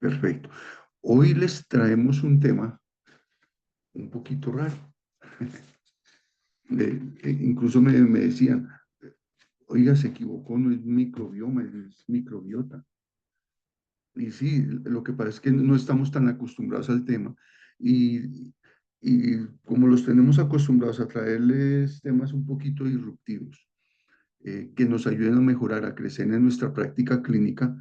Perfecto. Hoy les traemos un tema un poquito raro. Incluso me decían, oiga, se equivocó, no es microbioma, es microbiota. Y sí, lo que pasa es que no estamos tan acostumbrados al tema. Y, y como los tenemos acostumbrados a traerles temas un poquito disruptivos, que nos ayuden a mejorar, a crecer en nuestra práctica clínica,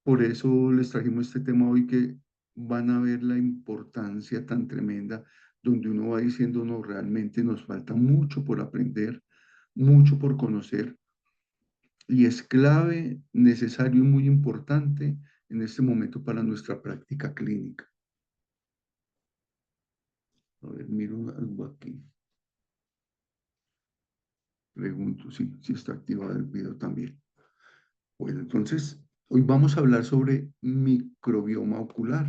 por eso les trajimos este tema hoy que van a ver la importancia tan tremenda, donde uno va diciendo, no, realmente nos falta mucho por aprender, mucho por conocer, y es clave, necesario y muy importante en este momento para nuestra práctica clínica. A ver, miro algo aquí. Pregunto si está activado el video también. Bueno, entonces, hoy vamos a hablar sobre microbioma ocular.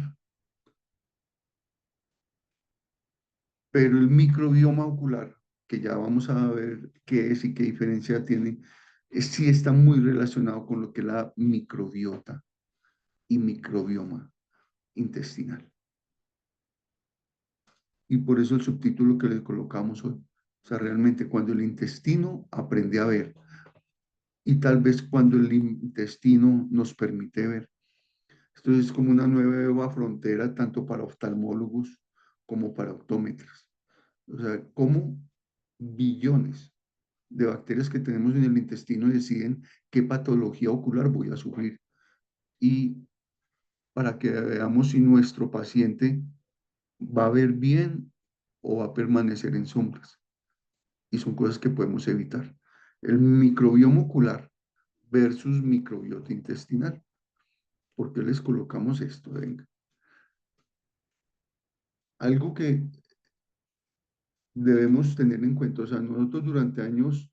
Pero el microbioma ocular, que ya vamos a ver qué es y qué diferencia tiene, sí está muy relacionado con lo que es la microbiota y microbioma intestinal. Y por eso el subtítulo que le colocamos hoy. O sea, realmente cuando el intestino aprende a ver y tal vez cuando el intestino nos permite ver. Esto es como una nueva frontera tanto para oftalmólogos como para optómetras. O sea, cómo billones de bacterias que tenemos en el intestino deciden qué patología ocular voy a sufrir. Y para que veamos si nuestro paciente va a ver bien o va a permanecer en sombras. Y son cosas que podemos evitar. El microbioma ocular versus microbiota intestinal. ¿Por qué les colocamos esto? Venga. Algo que debemos tener en cuenta, o sea, nosotros durante años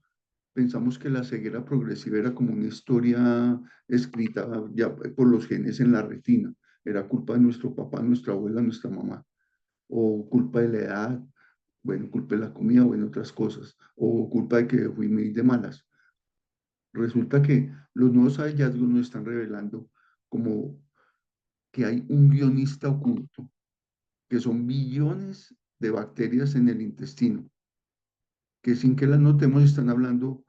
pensamos que la ceguera progresiva era como una historia escrita ya por los genes en la retina. Era culpa de nuestro papá, nuestra abuela, nuestra mamá. O culpa de la edad, bueno, culpa de la comida, bueno, otras cosas. O culpa de que fui muy de malas. Resulta que los nuevos hallazgos nos están revelando como que hay un guionista oculto, que son billones de bacterias en el intestino, que sin que las notemos están hablando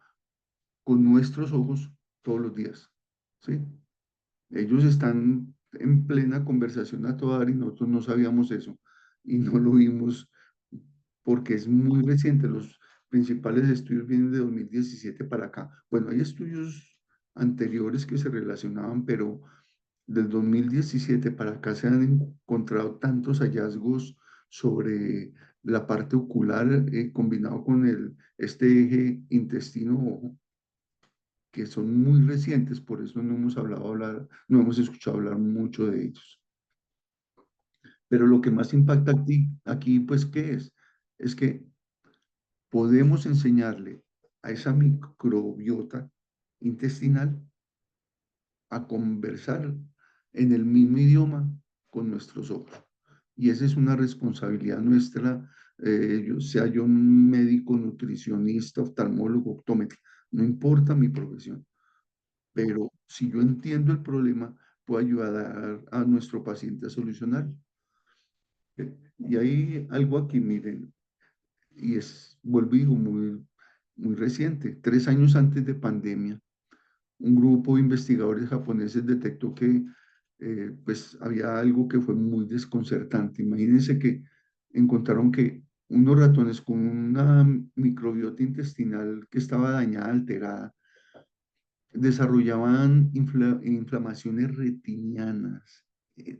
con nuestros ojos todos los días. ¿Sí? Ellos están en plena conversación a toda hora y nosotros no sabíamos eso y no lo vimos porque es muy reciente. Los principales estudios vienen de 2017 para acá. Bueno, hay estudios anteriores que se relacionaban, pero del 2017 para acá se han encontrado tantos hallazgos sobre la parte ocular combinado con este eje intestino-ojo que son muy recientes, por eso no hemos no hemos escuchado hablar mucho de ellos. Pero lo que más impacta aquí pues, ¿qué es? Es que podemos enseñarle a esa microbiota intestinal a conversar en el mismo idioma con nuestros ojos. Y esa es una responsabilidad nuestra, sea yo un médico, nutricionista, oftalmólogo, optómetra, no importa mi profesión. Pero si yo entiendo el problema, puedo ayudar a nuestro paciente a solucionarlo. Y hay algo aquí, miren, y vuelvo y digo, muy reciente, 3 años antes de pandemia, un grupo de investigadores japoneses detectó que pues había algo que fue muy desconcertante. Imagínense que encontraron que unos ratones con una microbiota intestinal que estaba dañada, alterada, desarrollaban inflamaciones retinianas. Eh,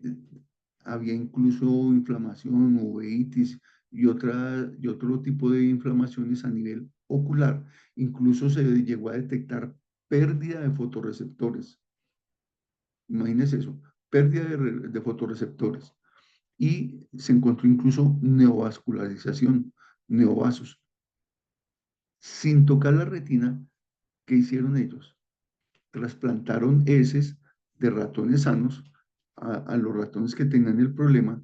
Había incluso inflamación, uveitis y otro tipo de inflamaciones a nivel ocular. Incluso se llegó a detectar pérdida de fotorreceptores. Imagínense eso, pérdida de fotorreceptores. Y se encontró incluso neovascularización, neovasos. Sin tocar la retina, ¿qué hicieron ellos? Trasplantaron heces de ratones sanos a los ratones que tenían el problema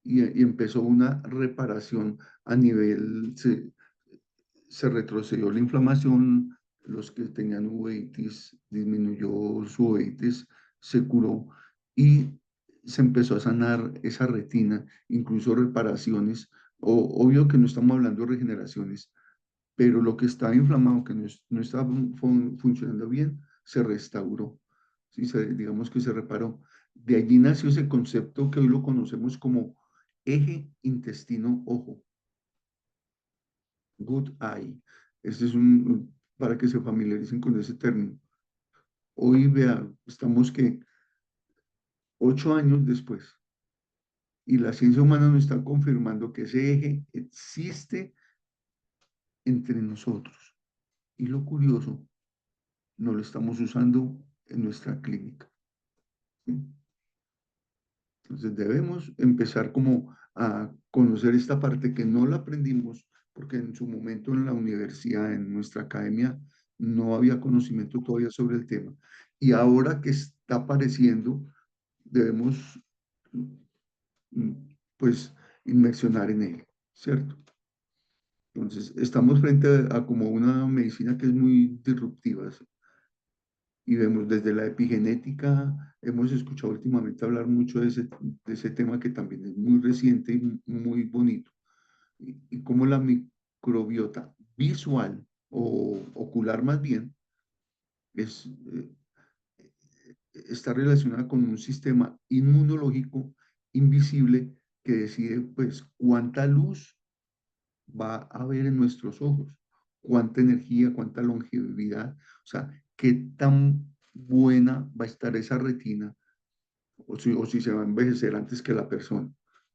y empezó una reparación a nivel, se retrocedió la inflamación, los que tenían uveitis, disminuyó su uveitis, se curó y se empezó a sanar esa retina, incluso reparaciones. Obvio que no estamos hablando de regeneraciones, pero lo que estaba inflamado, que no estaba funcionando bien, se restauró. ¿Sí? Digamos que se reparó. De allí nació ese concepto que hoy lo conocemos como eje intestino-ojo, good eye. Este es para que se familiaricen con ese término. Hoy, vea, estamos que 8 años después, y la ciencia humana nos está confirmando que ese eje existe entre nosotros. Y lo curioso, no lo estamos usando en nuestra clínica. ¿Sí? Entonces debemos empezar como a conocer esta parte que no la aprendimos porque en su momento en la universidad, en nuestra academia, no había conocimiento todavía sobre el tema. Y ahora que está apareciendo, debemos mm, pues inmersionar en él, ¿cierto? Entonces estamos frente a como una medicina que es muy disruptiva, ¿sí? Y vemos desde la epigenética, hemos escuchado últimamente hablar mucho de ese tema que también es muy reciente y muy bonito, y cómo la microbiota visual o ocular más bien es, está relacionada con un sistema inmunológico invisible que decide pues cuánta luz va a haber en nuestros ojos, cuánta energía, cuánta longevidad, o sea, qué tan buena va a estar esa retina o si se va a envejecer antes que la persona.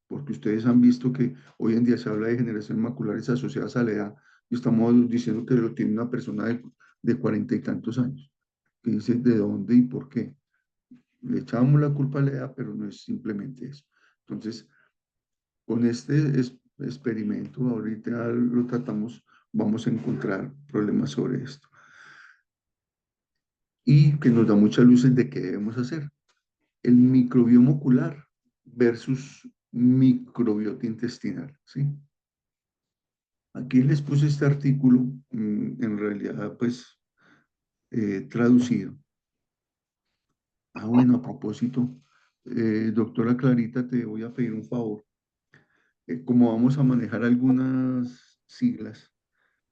Porque ustedes han visto que hoy en día se habla de generaciones maculares asociadas a la edad y estamos diciendo que lo tiene una persona de 40 y tantos años. Que dice de dónde y por qué. Le echamos la culpa a la edad, pero no es simplemente eso. Entonces, con este experimento, ahorita lo tratamos, vamos a encontrar problemas sobre esto. Y que nos da muchas luces de qué debemos hacer. El microbioma ocular versus microbiota intestinal, ¿sí? Aquí les puse este artículo, en realidad, pues, traducido. Ah, bueno, a propósito, doctora Clarita, te voy a pedir un favor. Como vamos a manejar algunas siglas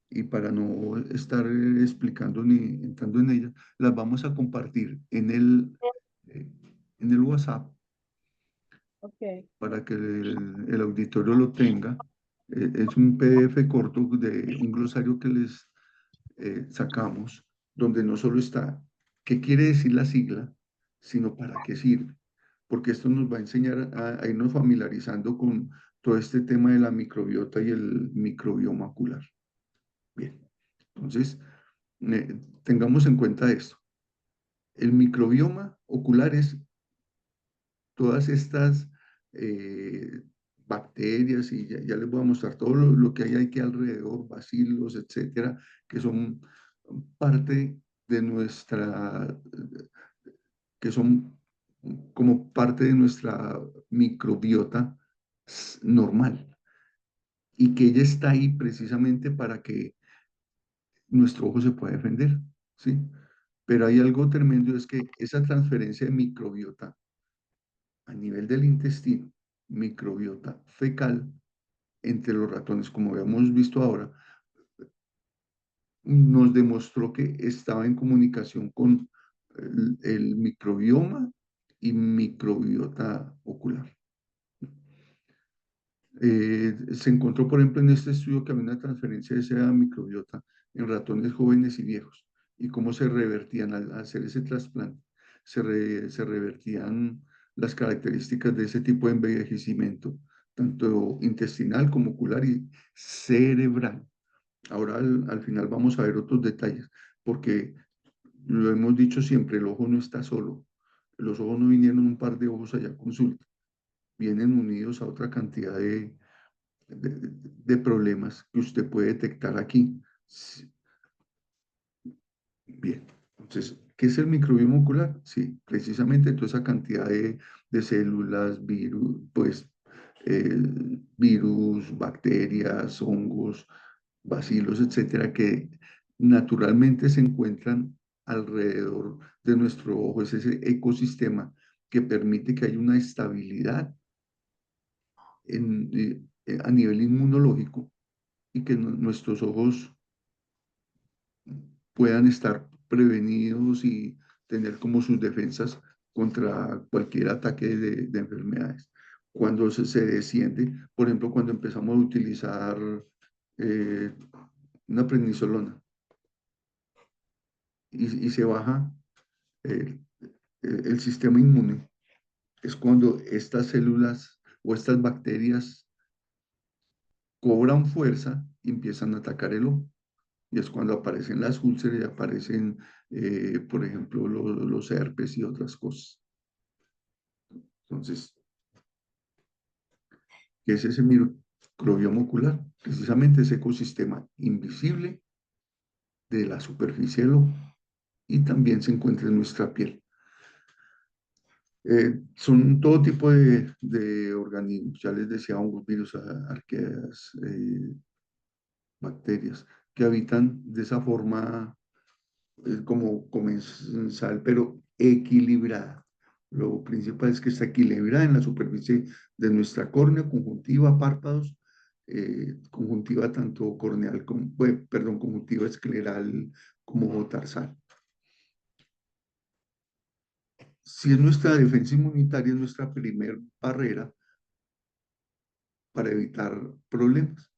y para no estar explicando ni entrando en ellas, las vamos a compartir eh, en el WhatsApp Ok. para que el auditorio lo tenga. Es un PDF corto de un glosario que les sacamos, donde no solo está qué quiere decir la sigla, sino para qué sirve. Porque esto nos va a enseñar a irnos familiarizando con todo este tema de la microbiota y el microbioma ocular. Bien, entonces, tengamos en cuenta esto. El microbioma ocular es todas estas eh, bacterias, y ya les voy a mostrar todo lo que hay aquí alrededor, bacilos, etcétera, que son parte de nuestra, que son como parte de nuestra microbiota normal, y que ella está ahí precisamente para que nuestro ojo se pueda defender, ¿sí? Pero hay algo tremendo, es que esa transferencia de microbiota a nivel del intestino, microbiota fecal, entre los ratones, como habíamos visto ahora, nos demostró que estaba en comunicación con el microbioma y microbiota ocular. Se encontró, por ejemplo, en este estudio que había una transferencia de esa microbiota en ratones jóvenes y viejos, y cómo se revertían al hacer ese trasplante, se revertían las características de ese tipo de envejecimiento, tanto intestinal como ocular y cerebral. Ahora al final vamos a ver otros detalles, porque lo hemos dicho siempre, el ojo no está solo. Los ojos no vinieron un par de ojos allá a consulta, vienen unidos a otra cantidad de problemas que usted puede detectar aquí. Bien, entonces, ¿qué es el microbioma ocular? Sí, precisamente toda esa cantidad de células, virus, pues, virus, bacterias, hongos, bacilos, etcétera, que naturalmente se encuentran alrededor de nuestro ojo, es ese ecosistema que permite que haya una estabilidad a nivel inmunológico y que nuestros ojos puedan estar prevenidos y tener como sus defensas contra cualquier ataque de enfermedades. Cuando se desciende, por ejemplo, cuando empezamos a utilizar eh, una prednisolona y se baja eh, el sistema inmune, es cuando estas células o estas bacterias cobran fuerza y empiezan a atacar el ojo. Y es cuando aparecen las úlceras y aparecen, por ejemplo, los herpes y otras cosas. Entonces, ¿qué es ese microbioma ocular? Precisamente ese ecosistema invisible de la superficie del ojo y también se encuentra en nuestra piel. Son todo tipo de organismos, ya les decía, hongos, virus, arqueas, bacterias, que habitan de esa forma como comensal, pero equilibrada. Lo principal es que está equilibrada en la superficie de nuestra córnea, conjuntiva, párpados, conjuntiva tanto corneal como, perdón, conjuntiva escleral como tarsal. Si es nuestra defensa inmunitaria, es nuestra primer barrera para evitar problemas.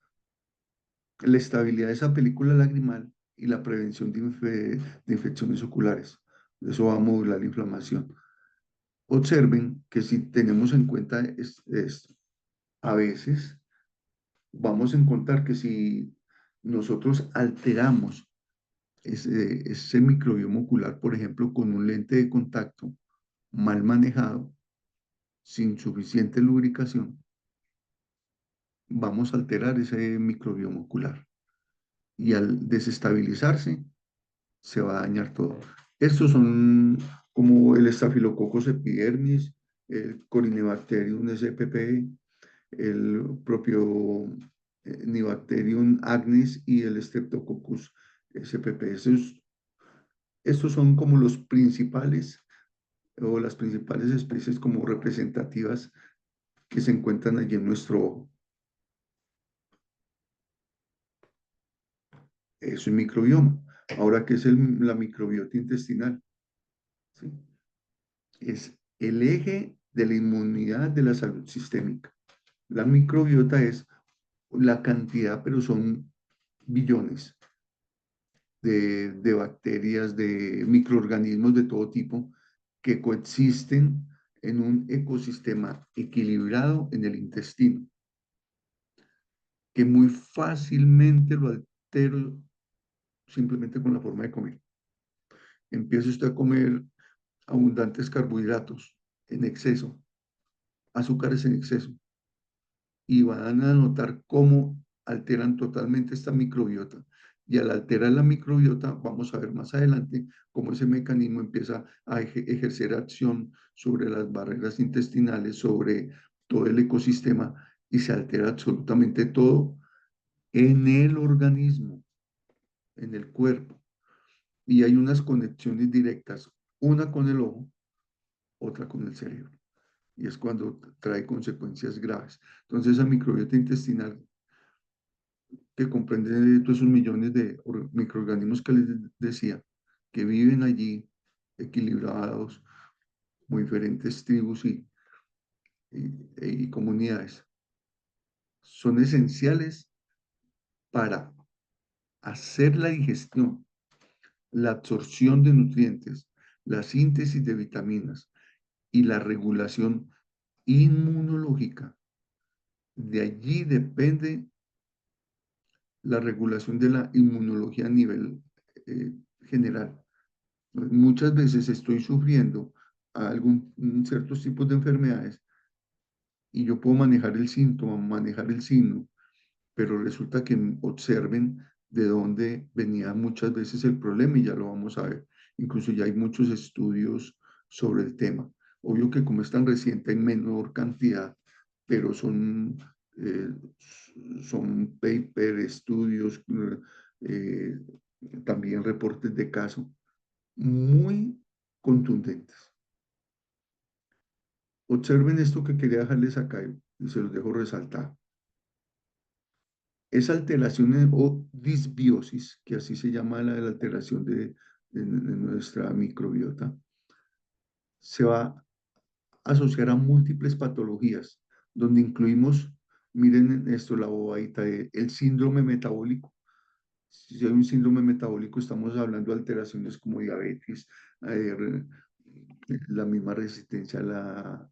La estabilidad de esa película lagrimal y la prevención de infecciones oculares. Eso va a modular la inflamación. Observen que si tenemos en cuenta esto, a veces vamos a encontrar que si nosotros alteramos ese microbioma ocular, por ejemplo, con un lente de contacto mal manejado, sin suficiente lubricación, vamos a alterar ese microbioma ocular. Y al desestabilizarse, se va a dañar todo. Estos son como el Staphylococcus epidermis, el Corynebacterium spp, el propio Nibacterium agnes y el Streptococcus spp. Estos son como los principales o las principales especies como representativas que se encuentran allí en nuestro ojo. Es un microbioma. Ahora, ¿qué es la microbiota intestinal? ¿Sí? Es el eje de la inmunidad de la salud sistémica. La microbiota es la cantidad, pero son billones de bacterias, de microorganismos de todo tipo que coexisten en un ecosistema equilibrado en el intestino, que muy fácilmente lo altero simplemente con la forma de comer. Empieza usted a comer abundantes carbohidratos en exceso, azúcares en exceso, y van a notar cómo alteran totalmente esta microbiota. Y al alterar la microbiota, vamos a ver más adelante cómo ese mecanismo empieza a ejercer acción sobre las barreras intestinales, sobre todo el ecosistema, y se altera absolutamente todo en el organismo, en el cuerpo. Y hay unas conexiones directas, una con el ojo, otra con el cerebro. Y es cuando trae consecuencias graves. Entonces, esa microbiota intestinal que comprende todos esos millones de microorganismos que les decía, que viven allí equilibrados, como diferentes tribus y comunidades, son esenciales para hacer la digestión, la absorción de nutrientes, la síntesis de vitaminas y la regulación inmunológica. De allí depende la regulación de la inmunología a nivel general. Muchas veces estoy sufriendo ciertos tipos de enfermedades y yo puedo manejar el síntoma, manejar el signo, pero resulta que observen de dónde venía muchas veces el problema y ya lo vamos a ver. Incluso ya hay muchos estudios sobre el tema. Obvio que como es tan reciente hay menor cantidad, pero eh, son paper, estudios, eh, también reportes de caso muy contundentes. Observen esto que quería dejarles acá y se los dejo resaltar. Esa alteración o disbiosis, que así se llama la alteración de nuestra microbiota, se va a asociar a múltiples patologías, donde incluimos, miren esto, la bobadita, el síndrome metabólico. Si hay un síndrome metabólico, estamos hablando de alteraciones como diabetes, eh, la misma resistencia a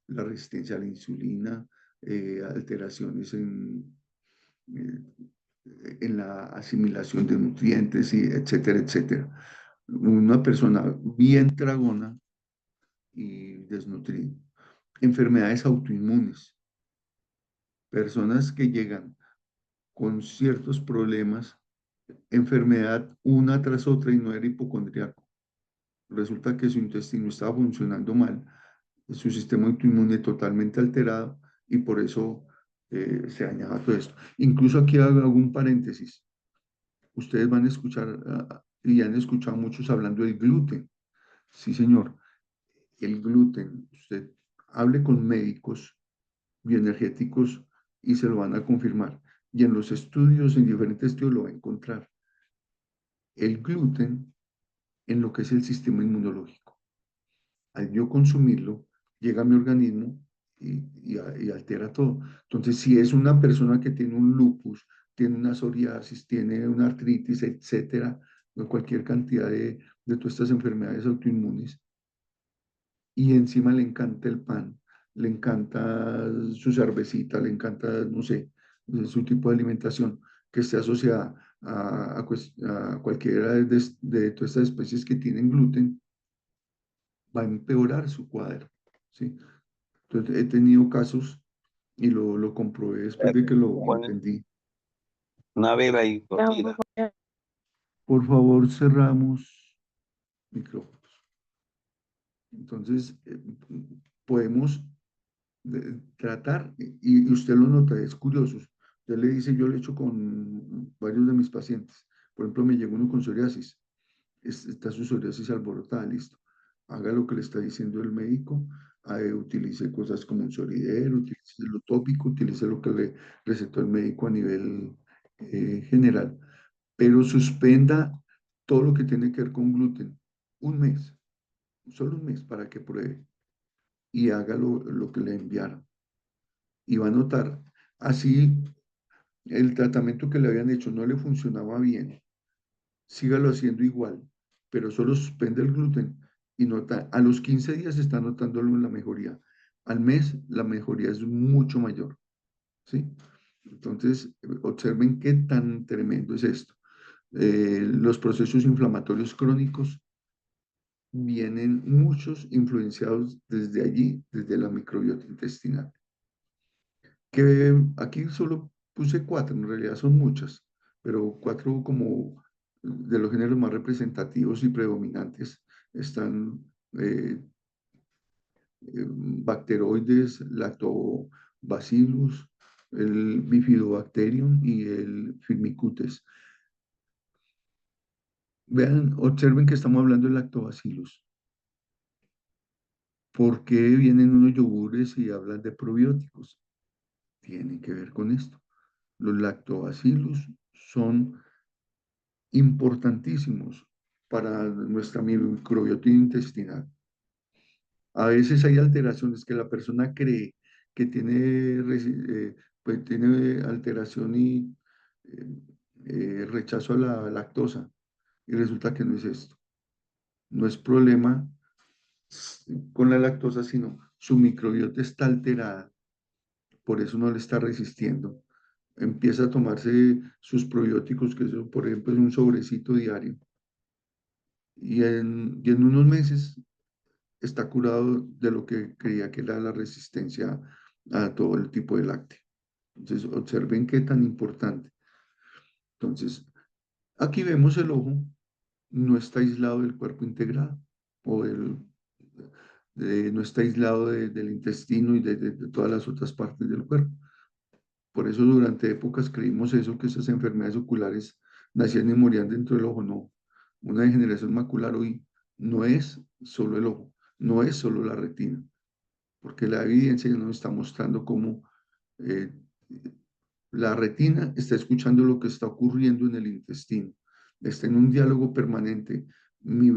la resistencia a la insulina, alteraciones eh, en la asimilación de nutrientes, y etcétera, etcétera. Una persona bien tragona y desnutrida. Enfermedades autoinmunes, personas que llegan con ciertos problemas, enfermedad una tras otra y no era hipocondriaco. Resulta que su intestino estaba funcionando mal, su sistema autoinmune totalmente alterado y por eso se dañaba todo esto. Incluso aquí hago un paréntesis. Ustedes van a escuchar y han escuchado muchos hablando del gluten. Sí, señor, el gluten. Usted hable con médicos bioenergéticos y se lo van a confirmar. Y en los estudios, en diferentes estudios, lo va a encontrar. El gluten en lo que es el sistema inmunológico. Al yo consumirlo, llega a mi organismo y altera todo. Entonces, si es una persona que tiene un lupus, tiene una psoriasis, tiene una artritis, etcétera, o cualquier cantidad de todas estas enfermedades autoinmunes, y encima le encanta el pan, le encanta su cervecita, le encanta, no sé, su tipo de alimentación que esté asociada a cualquiera de todas estas especies que tienen gluten, va a empeorar su cuadro, ¿sí? Entonces, he tenido casos y lo comprobé después de que lo Ponen entendí. una vela ahí, cocina. Por favor, cerramos micrófonos. Entonces, podemos tratar, y usted lo nota, es curioso. Usted le dice, yo lo he hecho con varios de mis pacientes. Por ejemplo, me llegó uno con psoriasis. Está su psoriasis alborotada, listo. Haga lo que le está diciendo el médico. Utilice cosas como un Solidel, utilice lo tópico, utilice lo que le recetó el médico a nivel general. Pero suspenda todo lo que tiene que ver con gluten. Un mes, solo un mes para que pruebe y haga lo que le enviaron y va a notar, así el tratamiento que le habían hecho no le funcionaba bien, sígalo haciendo igual, pero solo suspende el gluten y nota, a los 15 días está notándolo en la mejoría. Al mes la mejoría es mucho mayor, ¿sí? Entonces, observen qué tan tremendo es esto. Los procesos inflamatorios crónicos vienen muchos influenciados desde allí, desde la microbiota intestinal. Que aquí solo puse cuatro, en realidad son muchas, pero cuatro como de los géneros más representativos y predominantes están bacteroides, lactobacillus, el bifidobacterium y el firmicutes. Vean, observen que estamos hablando de lactobacillus. ¿Por qué vienen unos yogures y hablan de probióticos? Tienen que ver con esto. Los lactobacillus son importantísimos para nuestra microbiota intestinal. A veces hay alteraciones que la persona cree que tiene, pues tiene alteración y rechazo a la lactosa y resulta que no es esto. No es problema con la lactosa, sino su microbiota está alterada, por eso no le está resistiendo. Empieza a tomarse sus probióticos, que eso, por ejemplo, es un sobrecito diario y en unos meses está curado de lo que creía que era la resistencia a todo el tipo de lácteo. Entonces, observen qué tan importante. Entonces, aquí vemos el ojo, no está aislado del cuerpo integrado, o no está aislado del intestino y de todas las otras partes del cuerpo. Por eso durante épocas creímos eso, que esas enfermedades oculares nacían y morían dentro del ojo. No, una degeneración macular hoy no es solo el ojo, no es solo la retina, porque la evidencia ya nos está mostrando cómo eh, la retina está escuchando lo que está ocurriendo en el intestino, está en un diálogo permanente, mi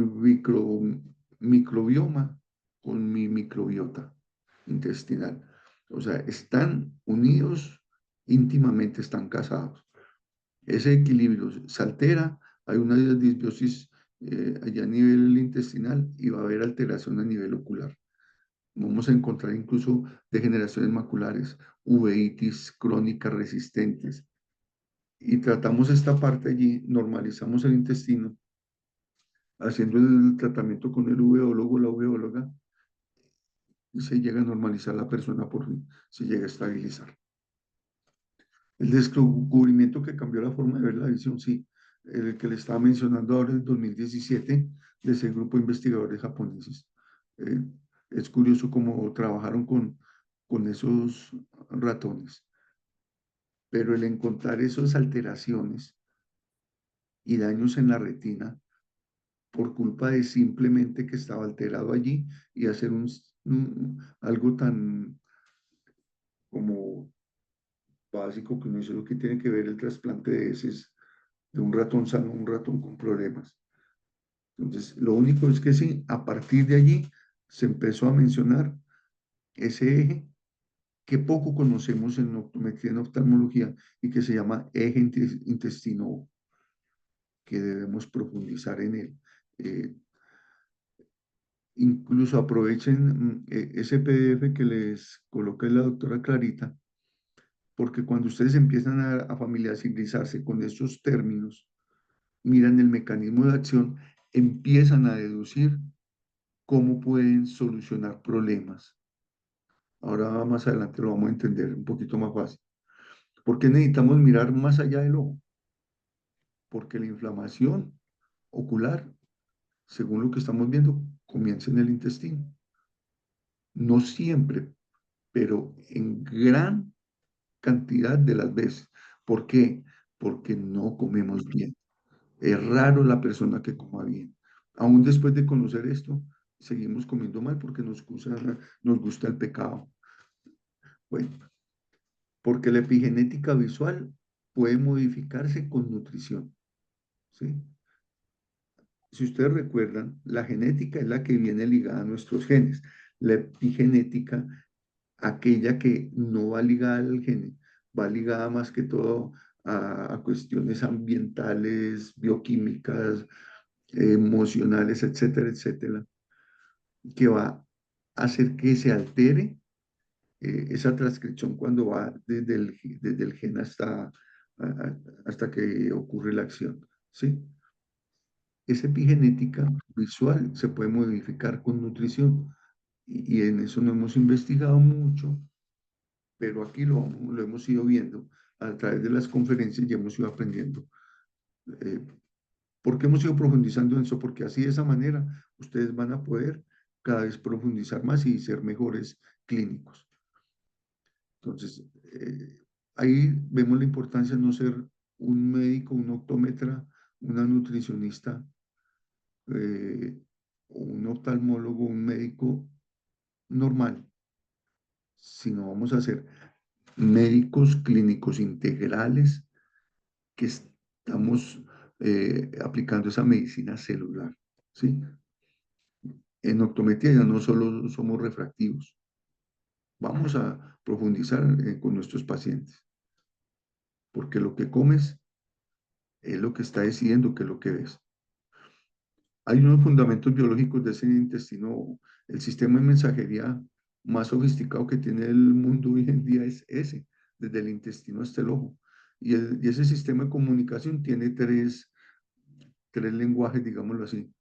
microbioma con mi microbiota intestinal. O sea, están unidos íntimamente, están casados. Ese equilibrio se altera, hay una disbiosis allá a nivel intestinal y va a haber alteración a nivel ocular. Vamos a encontrar incluso degeneraciones maculares, uveitis crónicas resistentes. Y tratamos esta parte allí, normalizamos el intestino, haciendo el tratamiento con el uveólogo, la uveóloga, y se llega a normalizar la persona por fin, se llega a estabilizar. El descubrimiento que cambió la forma de ver la visión, sí, el que le estaba mencionando ahora en 2017, de ese grupo de investigadores japoneses. Eh, es curioso cómo trabajaron con esos ratones, pero el encontrar esas alteraciones y daños en la retina por culpa de simplemente que estaba alterado allí y hacer algo tan como básico que no es lo que tiene que ver el trasplante de heces de un ratón sano a un ratón con problemas. Entonces, lo único es que sí, a partir de allí se empezó a mencionar ese eje que poco conocemos en optometría, en oftalmología, y que se llama eje intestino, que debemos profundizar en él. Incluso aprovechen ese PDF que les coloca la doctora Clarita, porque cuando ustedes empiezan a familiarizarse con estos términos, miran el mecanismo de acción, empiezan a deducir cómo pueden solucionar problemas. Ahora más adelante lo vamos a entender un poquito más fácil. ¿Por qué necesitamos mirar más allá del ojo? Porque la inflamación ocular, según lo que estamos viendo, comienza en el intestino. No siempre, pero en gran cantidad de las veces. ¿Por qué? Porque no comemos bien. Es raro la persona que coma bien. Aún después de conocer esto, seguimos comiendo mal porque nos gusta el pecado. Bueno, porque la epigenética visual puede modificarse con nutrición. ¿Sí? Si ustedes recuerdan, la genética es la que viene ligada a nuestros genes. La epigenética, aquella que no va ligada al gene, va ligada más que todo a cuestiones ambientales, bioquímicas, emocionales, etcétera, etcétera, que va a hacer que se altere esa transcripción cuando va desde el gen hasta que ocurre la acción. ¿Sí? Esa epigenética visual se puede modificar con nutrición y en eso no hemos investigado mucho, pero aquí lo hemos ido viendo a través de las conferencias y hemos ido aprendiendo. Eh, ¿Por qué hemos ido profundizando en eso? Porque así de esa manera ustedes van a poder cada vez profundizar más y ser mejores clínicos. Entonces, ahí vemos la importancia de no ser un médico, un optómetra, una nutricionista, un oftalmólogo, un médico normal, sino vamos a ser médicos clínicos integrales que estamos aplicando esa medicina celular, ¿sí? En optometría ya no solo somos refractivos, vamos a profundizar con nuestros pacientes, porque lo que comes es lo que está decidiendo qué es lo que ves. Hay unos fundamentos biológicos de ese intestino, el sistema de mensajería más sofisticado que tiene el mundo hoy en día es ese, desde el intestino hasta el ojo. Y ese sistema de comunicación tiene tres lenguajes, digámoslo así.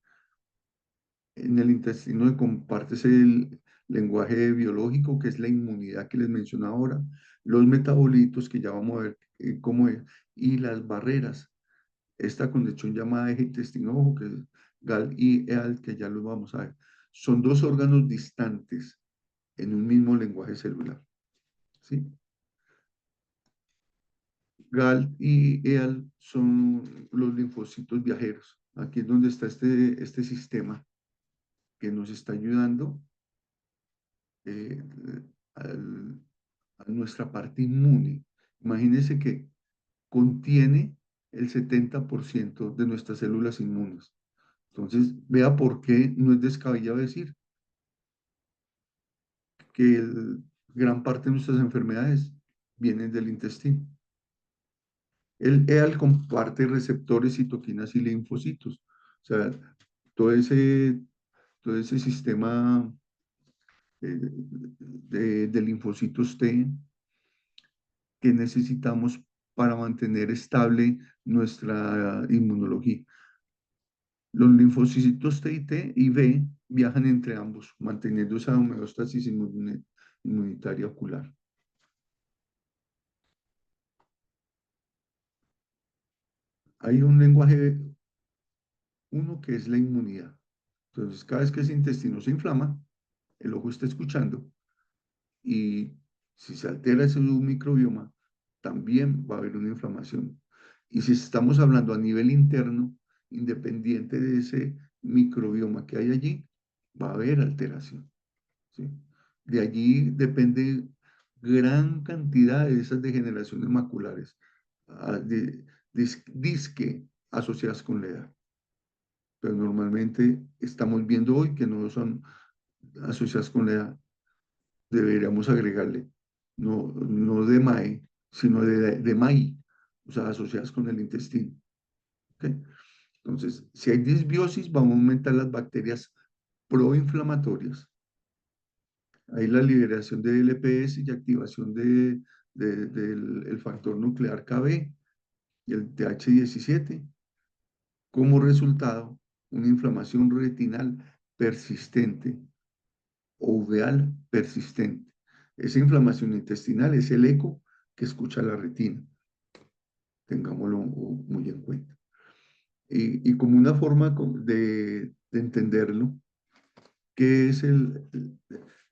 En el intestino se comparte el lenguaje biológico, que es la inmunidad que les menciono ahora, los metabolitos, que ya vamos a ver cómo es, y las barreras. Esta conexión llamada eje intestino-ojo, que es GAL y EAL, que ya los vamos a ver. Son dos órganos distantes en un mismo lenguaje celular. ¿Sí? GAL y EAL son los linfocitos viajeros. Aquí es donde está este sistema que nos está ayudando eh, al- a nuestra parte inmune. Imagínense que contiene el 70% de nuestras células inmunes. Entonces, vea por qué no es descabellado decir que gran parte de nuestras enfermedades vienen del intestino. El EAL comparte receptores, citoquinas y linfocitos. O sea, todo ese, todo ese sistema de linfocitos T que necesitamos para mantener estable nuestra inmunología. Los linfocitos T y B viajan entre ambos, manteniendo esa homeostasis inmunitaria ocular. Hay un lenguaje, uno que es la inmunidad. Entonces, cada vez que ese intestino se inflama, el ojo está escuchando y si se altera ese microbioma, también va a haber una inflamación. Y si estamos hablando a nivel interno, independiente de ese microbioma que hay allí, va a haber alteración. ¿Sí? De allí depende gran cantidad de esas degeneraciones maculares, disque asociadas con la edad. Pero normalmente estamos viendo hoy que no son asociadas con la edad. Deberíamos agregarle, no de MAE, sino de MAI, o sea, asociadas con el intestino. ¿Okay? Entonces, si hay disbiosis, vamos a aumentar las bacterias proinflamatorias. Hay la liberación de LPS y activación del el factor nuclear KB y el TH17. Como resultado, una inflamación retinal persistente o uveal persistente. Esa inflamación intestinal es el eco que escucha la retina. Tengámoslo muy en cuenta. Y como una forma de entenderlo, ¿qué es el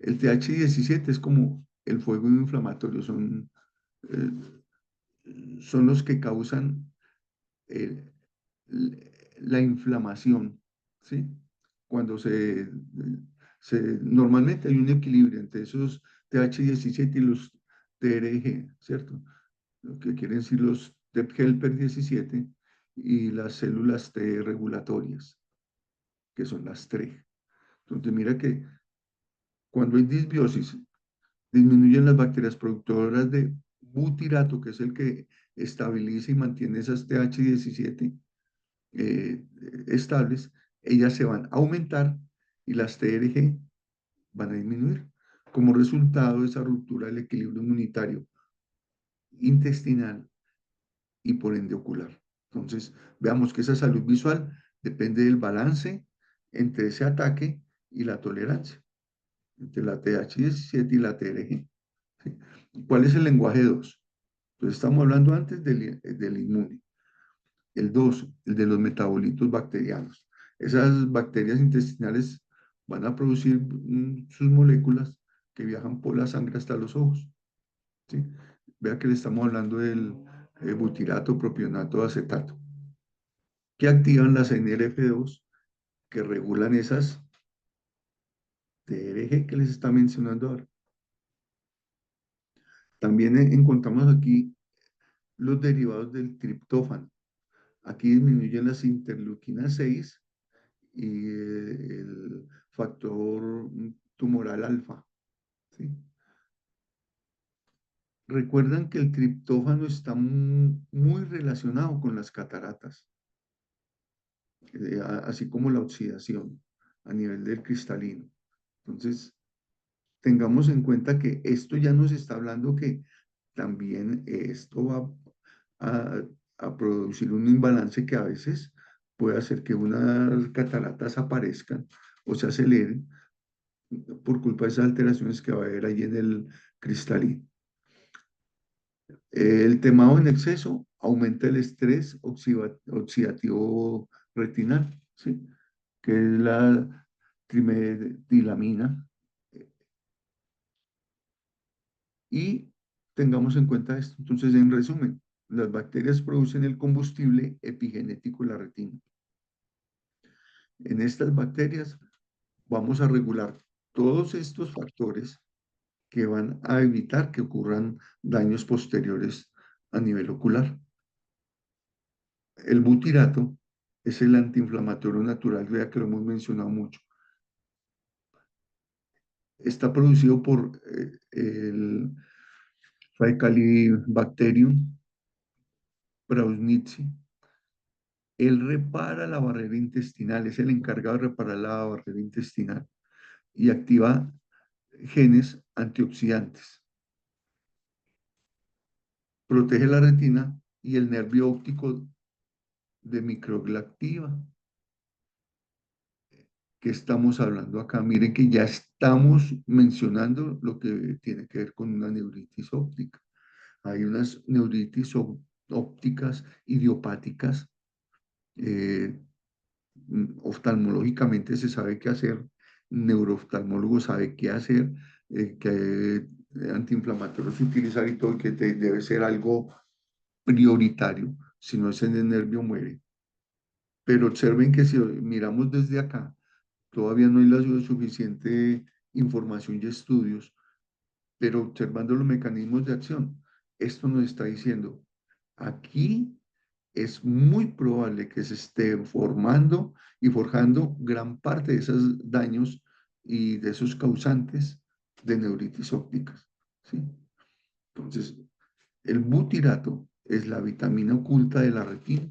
TH17? Es como el fuego inflamatorio, eh, son los que causan eh, la inflamación, ¿sí? Cuando normalmente hay un equilibrio entre esos TH17 y los TRG, ¿cierto? Lo que quieren decir los TEP-helper 17 y las células T regulatorias, que son las TREG. Entonces, mira que cuando hay disbiosis, disminuyen las bacterias productoras de butirato, que es el que estabiliza y mantiene esas TH17 estables, ellas se van a aumentar y las TRG van a disminuir como resultado de esa ruptura del equilibrio inmunitario intestinal y por ende ocular. Entonces, veamos que esa salud visual depende del balance entre ese ataque y la tolerancia, entre la TH17 y la TRG. ¿Sí? ¿Cuál es el lenguaje 2? Entonces, estamos hablando antes del inmune. El 2, el de los metabolitos bacterianos. Esas bacterias intestinales van a producir sus moléculas que viajan por la sangre hasta los ojos. ¿Sí? Vea que le estamos hablando del butirato, propionato, acetato, que activan las NRF2, que regulan esas TRG que les está mencionando ahora. También encontramos aquí los derivados del triptófano. Aquí disminuyen las interleuquinas 6 y el factor tumoral alfa. ¿Sí? Recuerdan que el triptófano está muy relacionado con las cataratas, así como la oxidación a nivel del cristalino. Entonces, tengamos en cuenta que esto ya nos está hablando que también esto va a, a producir un imbalance que a veces puede hacer que unas cataratas aparezcan o se aceleren por culpa de esas alteraciones que va a haber ahí en el cristalino. El temado en exceso aumenta el estrés oxidativo retinal, ¿sí? Que es la trimetilamina. Y tengamos en cuenta esto. Entonces, en resumen, las bacterias producen el combustible epigenético de la retina. En estas bacterias vamos a regular todos estos factores que van a evitar que ocurran daños posteriores a nivel ocular. El butirato es el antiinflamatorio natural, ya que lo hemos mencionado mucho. Está producido por el Faecalibacterium prausnitzii. Él repara la barrera intestinal, es el encargado de reparar la barrera intestinal y activa genes antioxidantes. Protege la retina y el nervio óptico de microglactiva. ¿Qué estamos hablando acá? Miren que ya estamos mencionando lo que tiene que ver con una neuritis óptica. Hay unas neuritis ópticas idiopáticas. eh, Oftalmológicamente se sabe qué hacer, neurooftalmólogo sabe qué hacer, qué antiinflamatorios utilizar y todo, y que debe ser algo prioritario, si no es en el nervio muere. Pero observen que si miramos desde acá, todavía no hay la suficiente información y estudios, pero observando los mecanismos de acción, esto nos está diciendo, aquí es muy probable que se esté formando y forjando gran parte de esos daños y de esos causantes de neuritis ópticas, ¿sí? Entonces, el butirato es la vitamina oculta de la retina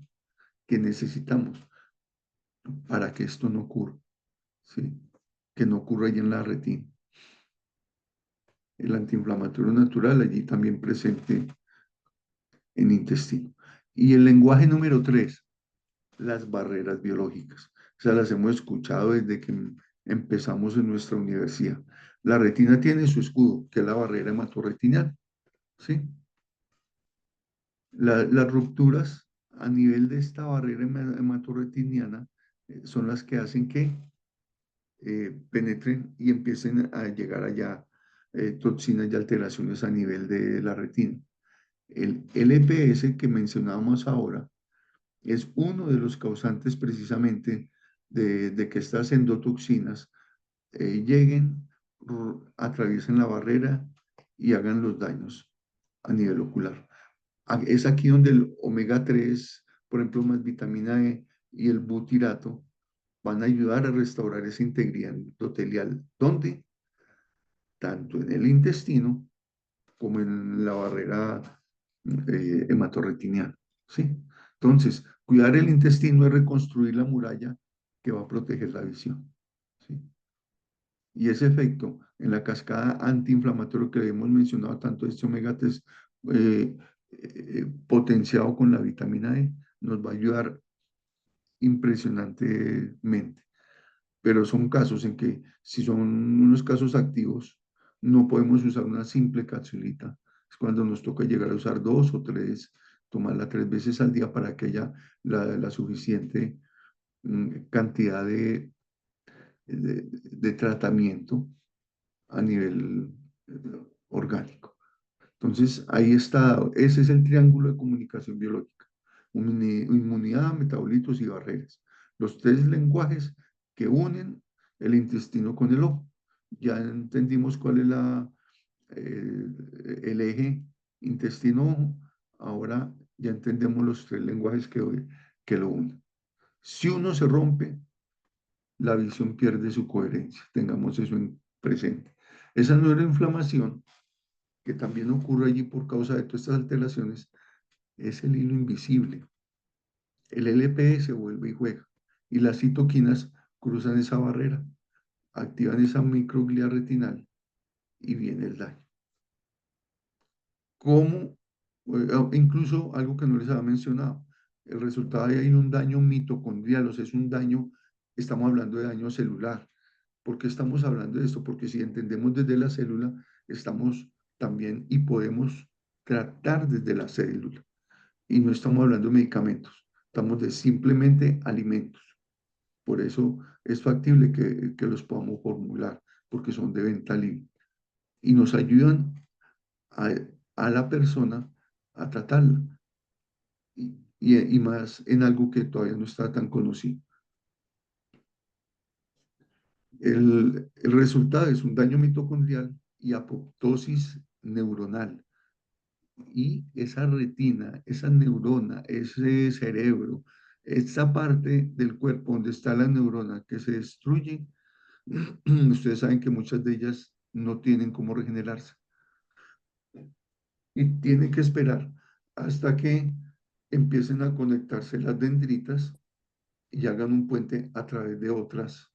que necesitamos para que esto no ocurra, ¿sí? Que no ocurra allí en la retina. El antiinflamatorio natural allí también presente en intestino. Y el lenguaje número 3, las barreras biológicas. O sea, las hemos escuchado desde que empezamos en nuestra universidad. La retina tiene su escudo, que es la barrera hematorretiniana, ¿sí? Las rupturas a nivel de esta barrera hematorretiniana son las que hacen que penetren y empiecen a llegar allá toxinas y alteraciones a nivel de la retina. El LPS que mencionábamos ahora es uno de los causantes precisamente de que estas endotoxinas lleguen, atraviesen la barrera y hagan los daños a nivel ocular. Es aquí donde el omega 3, por ejemplo, más vitamina E y el butirato van a ayudar a restaurar esa integridad endotelial. ¿Dónde? Tanto en el intestino como en la barrera hematorretiniana, ¿sí? Entonces, cuidar el intestino es reconstruir la muralla que va a proteger la visión, ¿sí? Y ese efecto en la cascada antiinflamatoria que hemos mencionado, tanto este omega 3 potenciado con la vitamina E, nos va a ayudar impresionantemente. Pero son casos en que si son unos casos activos, no podemos usar una simple capsulita. Es cuando nos toca llegar a usar 2 o 3, tomarla 3 veces al día para que haya la suficiente cantidad de tratamiento a nivel orgánico. Entonces, ahí está, ese es el triángulo de comunicación biológica: inmunidad, metabolitos y barreras. Los 3 lenguajes que unen el intestino con el ojo. Ya entendimos cuál es eh, el eje intestino-ojo. Ahora ya entendemos los 3 lenguajes que lo unen. Si uno se rompe, la visión pierde su coherencia. Tengamos eso en presente. Esa neuroinflamación, que también ocurre allí por causa de todas estas alteraciones, es el hilo invisible. El LPS vuelve y juega. Y las citoquinas cruzan esa barrera, activan esa microglia retinal y viene el daño. Como incluso algo que no les había mencionado, el resultado de ahí un daño mitocondrial, o sea, es un daño, estamos hablando de daño celular. ¿Por qué estamos hablando de esto? Porque si entendemos desde la célula, estamos también y podemos tratar desde la célula. Y no estamos hablando de medicamentos, estamos de simplemente alimentos. Por eso es factible que los podamos formular, porque son de venta libre. Y nos ayudan a, a la persona a tratarla. Y más en algo que todavía no está tan conocido. El resultado es un daño mitocondrial y apoptosis neuronal. Y esa retina, esa neurona, ese cerebro, esa parte del cuerpo donde está la neurona que se destruye, ustedes saben que muchas de ellas no tienen cómo regenerarse. Y tienen que esperar hasta que empiecen a conectarse las dendritas y hagan un puente a través de otras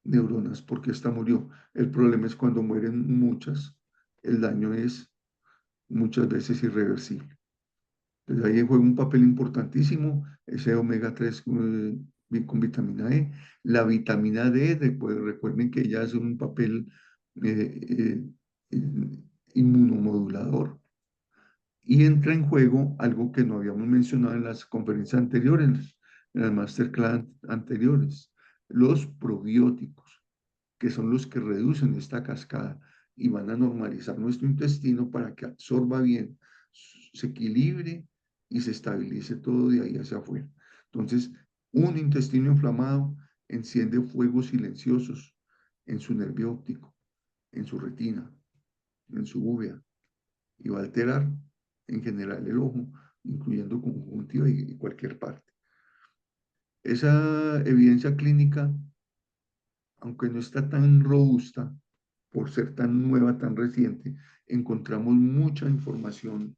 neuronas, porque esta murió. El problema es cuando mueren muchas, el daño es muchas veces irreversible. Entonces ahí juega un papel importantísimo ese omega 3 con vitamina E. La vitamina D, pues, recuerden que ella hace un papel eh, inmunomodulador. Y entra en juego algo que no habíamos mencionado en las conferencias anteriores, en las masterclass anteriores, los probióticos, que son los que reducen esta cascada y van a normalizar nuestro intestino para que absorba bien, se equilibre y se estabilice todo de ahí hacia afuera. Entonces, un intestino inflamado enciende fuegos silenciosos en su nervio óptico, en su retina, en su uvea, y va a alterar en general el ojo, incluyendo conjuntiva y cualquier parte. Esa evidencia clínica, aunque no está tan robusta, por ser tan nueva, tan reciente, encontramos mucha información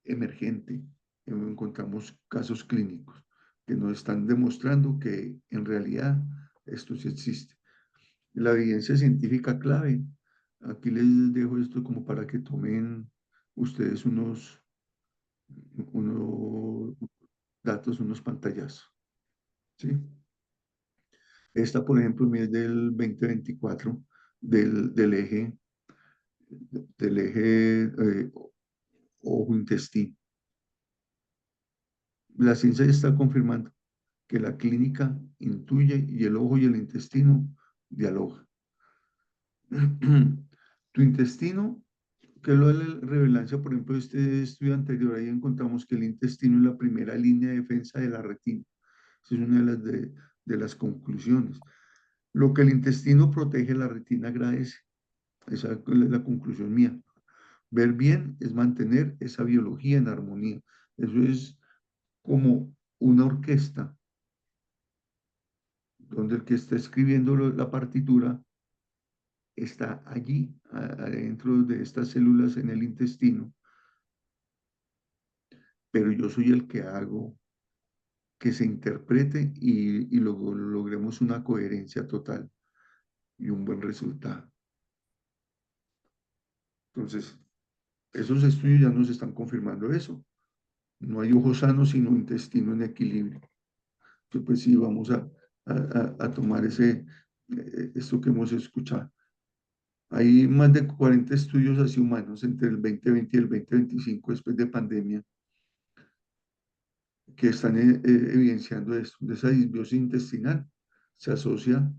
emergente, encontramos casos clínicos que nos están demostrando que en realidad esto sí existe. La evidencia científica clave, aquí les dejo esto como para que tomen ustedes unos datos, unos pantallazos, ¿sí? Esta, por ejemplo, es del 2024 del eje ojo-intestino. La ciencia ya está confirmando que la clínica intuye y el ojo y el intestino dialogan. Tu intestino, que es lo de la relevancia, por ejemplo, de este estudio anterior, ahí encontramos que el intestino es la primera línea de defensa de la retina. Esa es una de las conclusiones. Lo que el intestino protege, la retina agradece. Esa es la conclusión mía. Ver bien es mantener esa biología en armonía. Eso es como una orquesta, donde el que está escribiendo la partitura está allí, adentro de estas células en el intestino, pero yo soy el que hago que se interprete y luego logremos una coherencia total y un buen resultado. Entonces, esos estudios ya nos están confirmando eso. No hay ojo sano, sino intestino en equilibrio. Entonces, pues sí, vamos a tomar esto que hemos escuchado. Hay más de 40 estudios así humanos entre el 2020 y el 2025 después de pandemia que están evidenciando esto. De esa disbiosis intestinal se asocia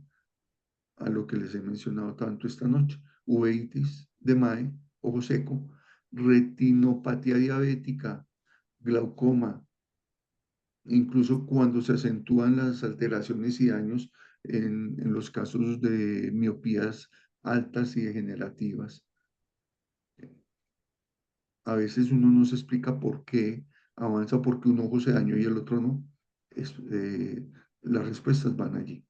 a lo que les he mencionado tanto esta noche: uveitis de MAE, ojo seco, retinopatía diabética, glaucoma, incluso cuando se acentúan las alteraciones y daños en los casos de miopías altas y degenerativas. A veces uno no se explica por qué avanza, porque un ojo se dañó y el otro no. Las respuestas van allí.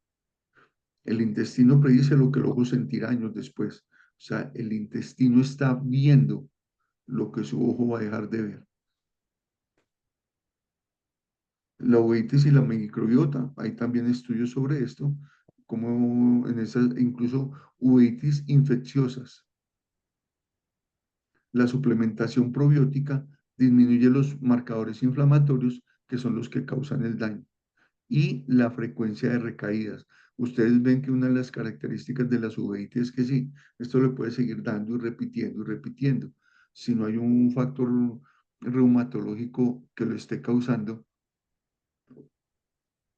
El intestino predice lo que el ojo sentirá años después. O sea, el intestino está viendo lo que su ojo va a dejar de ver. La uveitis y la microbiota, hay también estudios sobre esto, como en esas, incluso uveitis infecciosas. La suplementación probiótica disminuye los marcadores inflamatorios que son los que causan el daño y la frecuencia de recaídas. Ustedes ven que una de las características de las uveitis es que sí, esto le puede seguir dando y repitiendo y repitiendo. Si no hay un factor reumatológico que lo esté causando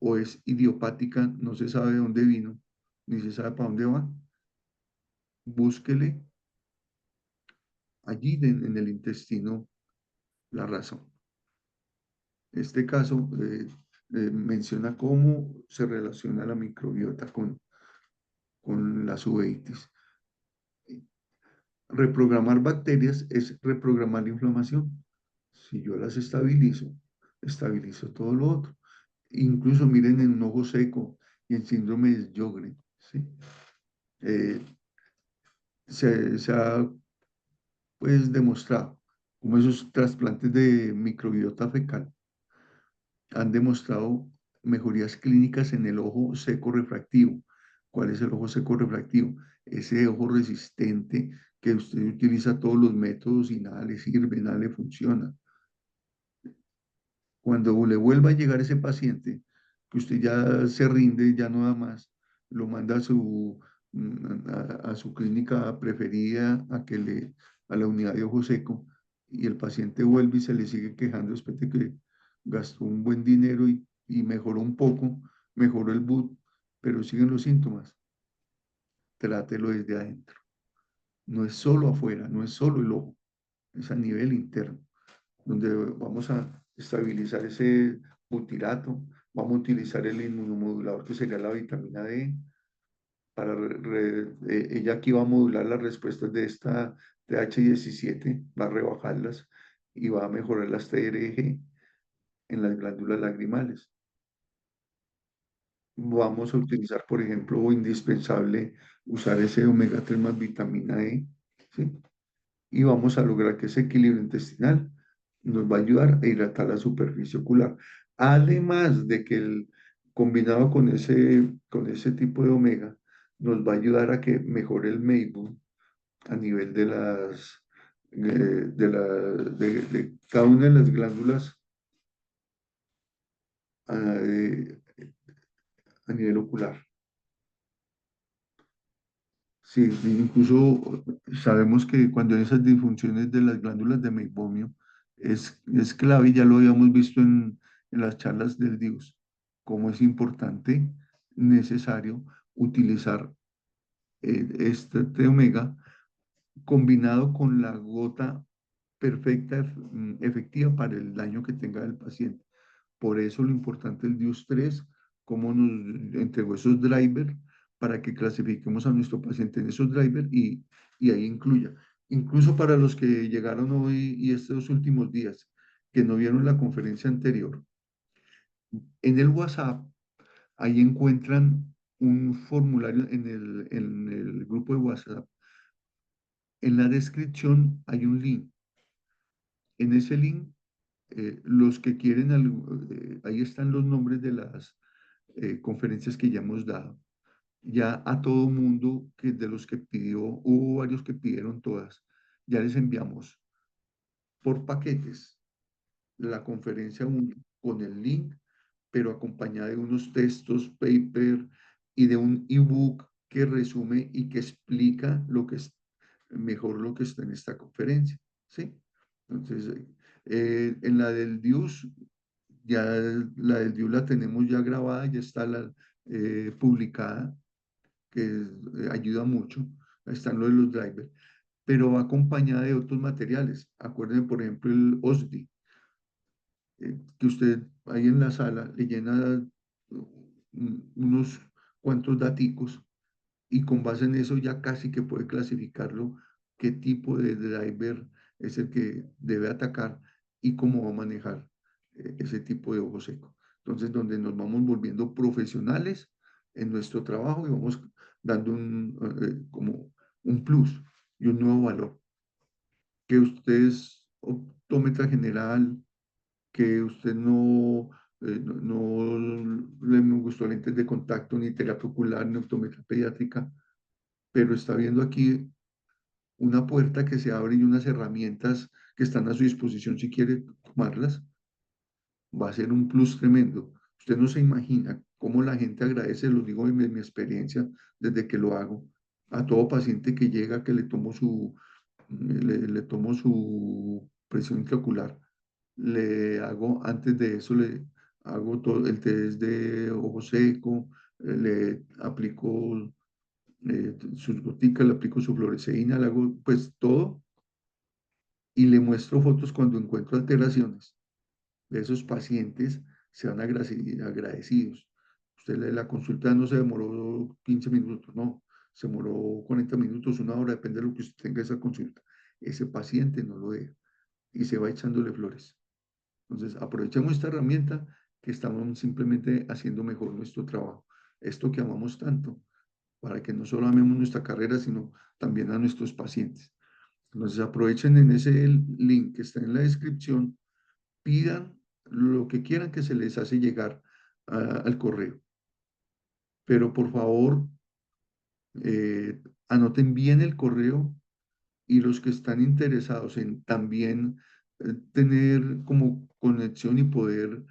o es idiopática, no se sabe de dónde vino, ni se sabe para dónde va, búsquele allí en el intestino la razón. Este caso menciona cómo se relaciona la microbiota con las uveitis. Reprogramar bacterias es reprogramar la inflamación. Si yo las estabilizo, estabilizo todo lo otro. Incluso miren en un ojo seco y en síndrome de Sjögren, ¿sí? Eh, se ha pues demostrado como esos trasplantes de microbiota fecal han demostrado mejorías clínicas en el ojo seco refractivo. ¿Cuál es el ojo seco refractivo? Ese ojo resistente que usted utiliza todos los métodos y nada le sirve, nada le funciona. Cuando le vuelva a llegar ese paciente, que usted ya se rinde, ya no da más, lo manda a su clínica preferida, a la unidad de ojo seco, y el paciente vuelve y se le sigue quejando después de que gastó un buen dinero y mejoró un poco, mejoró el BUT, pero siguen los síntomas. Trátelo desde adentro. No es solo afuera, no es solo el ojo, es a nivel interno donde vamos a estabilizar ese butirato, vamos a utilizar el inmunomodulador que sería la vitamina D, ella aquí va a modular las respuestas de esta TH17, va a rebajarlas y va a mejorar las TRG en las glándulas lagrimales. Vamos a utilizar, por ejemplo, indispensable usar ese omega 3 más vitamina E, ¿sí? Y vamos a lograr que ese equilibrio intestinal nos va a ayudar a hidratar la superficie ocular. Además de que combinado con ese tipo de omega, nos va a ayudar a que mejore el MEIBU a nivel de de cada una de las glándulas eh, a nivel ocular. Sí, incluso sabemos que cuando hay esas disfunciones de las glándulas de meibomio es clave, y ya lo habíamos visto en las charlas del DIUS, cómo es importante, necesario utilizar este té omega combinado con la gota perfecta, efectiva para el daño que tenga el paciente. Por eso lo importante del DIUS 3, cómo nos entregó esos drivers para que clasifiquemos a nuestro paciente en esos drivers y ahí incluya. Incluso para los que llegaron hoy y estos últimos días, que no vieron la conferencia anterior, en el WhatsApp, ahí encuentran un formulario en el grupo de WhatsApp. En la descripción hay un link. En ese link, los que quieren, ahí están los nombres de las conferencias que ya hemos dado. Ya a todo mundo que de los que pidió, hubo varios que pidieron todas, ya les enviamos por paquetes la conferencia 1 con el link, pero acompañada de unos textos, paper y de un ebook que resume y que explica lo que es mejor lo que está en esta conferencia, ¿sí? Entonces, en la del DIUS, ya la del DIUS la tenemos ya grabada, ya está publicada, que ayuda mucho, están lo de los drivers, pero va acompañada de otros materiales. Acuérdense, por ejemplo, el OSDI, que usted ahí en la sala le llena unos cuantos daticos y con base en eso ya casi que puede clasificarlo, qué tipo de driver es el que debe atacar y cómo va a manejar ese tipo de ojo seco. Entonces, donde nos vamos volviendo profesionales en nuestro trabajo y vamos dando como un plus y un nuevo valor. Que usted es optómetra general, que usted no le gustó lentes de contacto, ni terapia ocular, ni optometría pediátrica, pero está viendo aquí una puerta que se abre y unas herramientas que están a su disposición si quiere tomarlas, va a ser un plus tremendo. Usted no se imagina cómo la gente agradece, lo digo en mi experiencia desde que lo hago, a todo paciente que llega que le tomo su presión intraocular, le hago, antes de eso le hago todo el test de ojo seco, le aplico sus goticas, le aplico su fluoresceína, le hago pues todo y le muestro fotos cuando encuentro alteraciones de esos pacientes, se van agradecidos. Usted la consulta no se demoró 15 minutos, no. se demoró 40 minutos, una hora, depende de lo que usted tenga esa consulta. Ese paciente no lo deja y se va echándole flores. Entonces, aprovechemos esta herramienta que estamos simplemente haciendo mejor nuestro trabajo. Esto que amamos tanto, para que no solo amemos nuestra carrera, sino también a nuestros pacientes. Entonces, aprovechen en ese link que está en la descripción, pidan lo que quieran que se les hace llegar al correo. Pero por favor, anoten bien el correo y los que están interesados en también tener como conexión y poder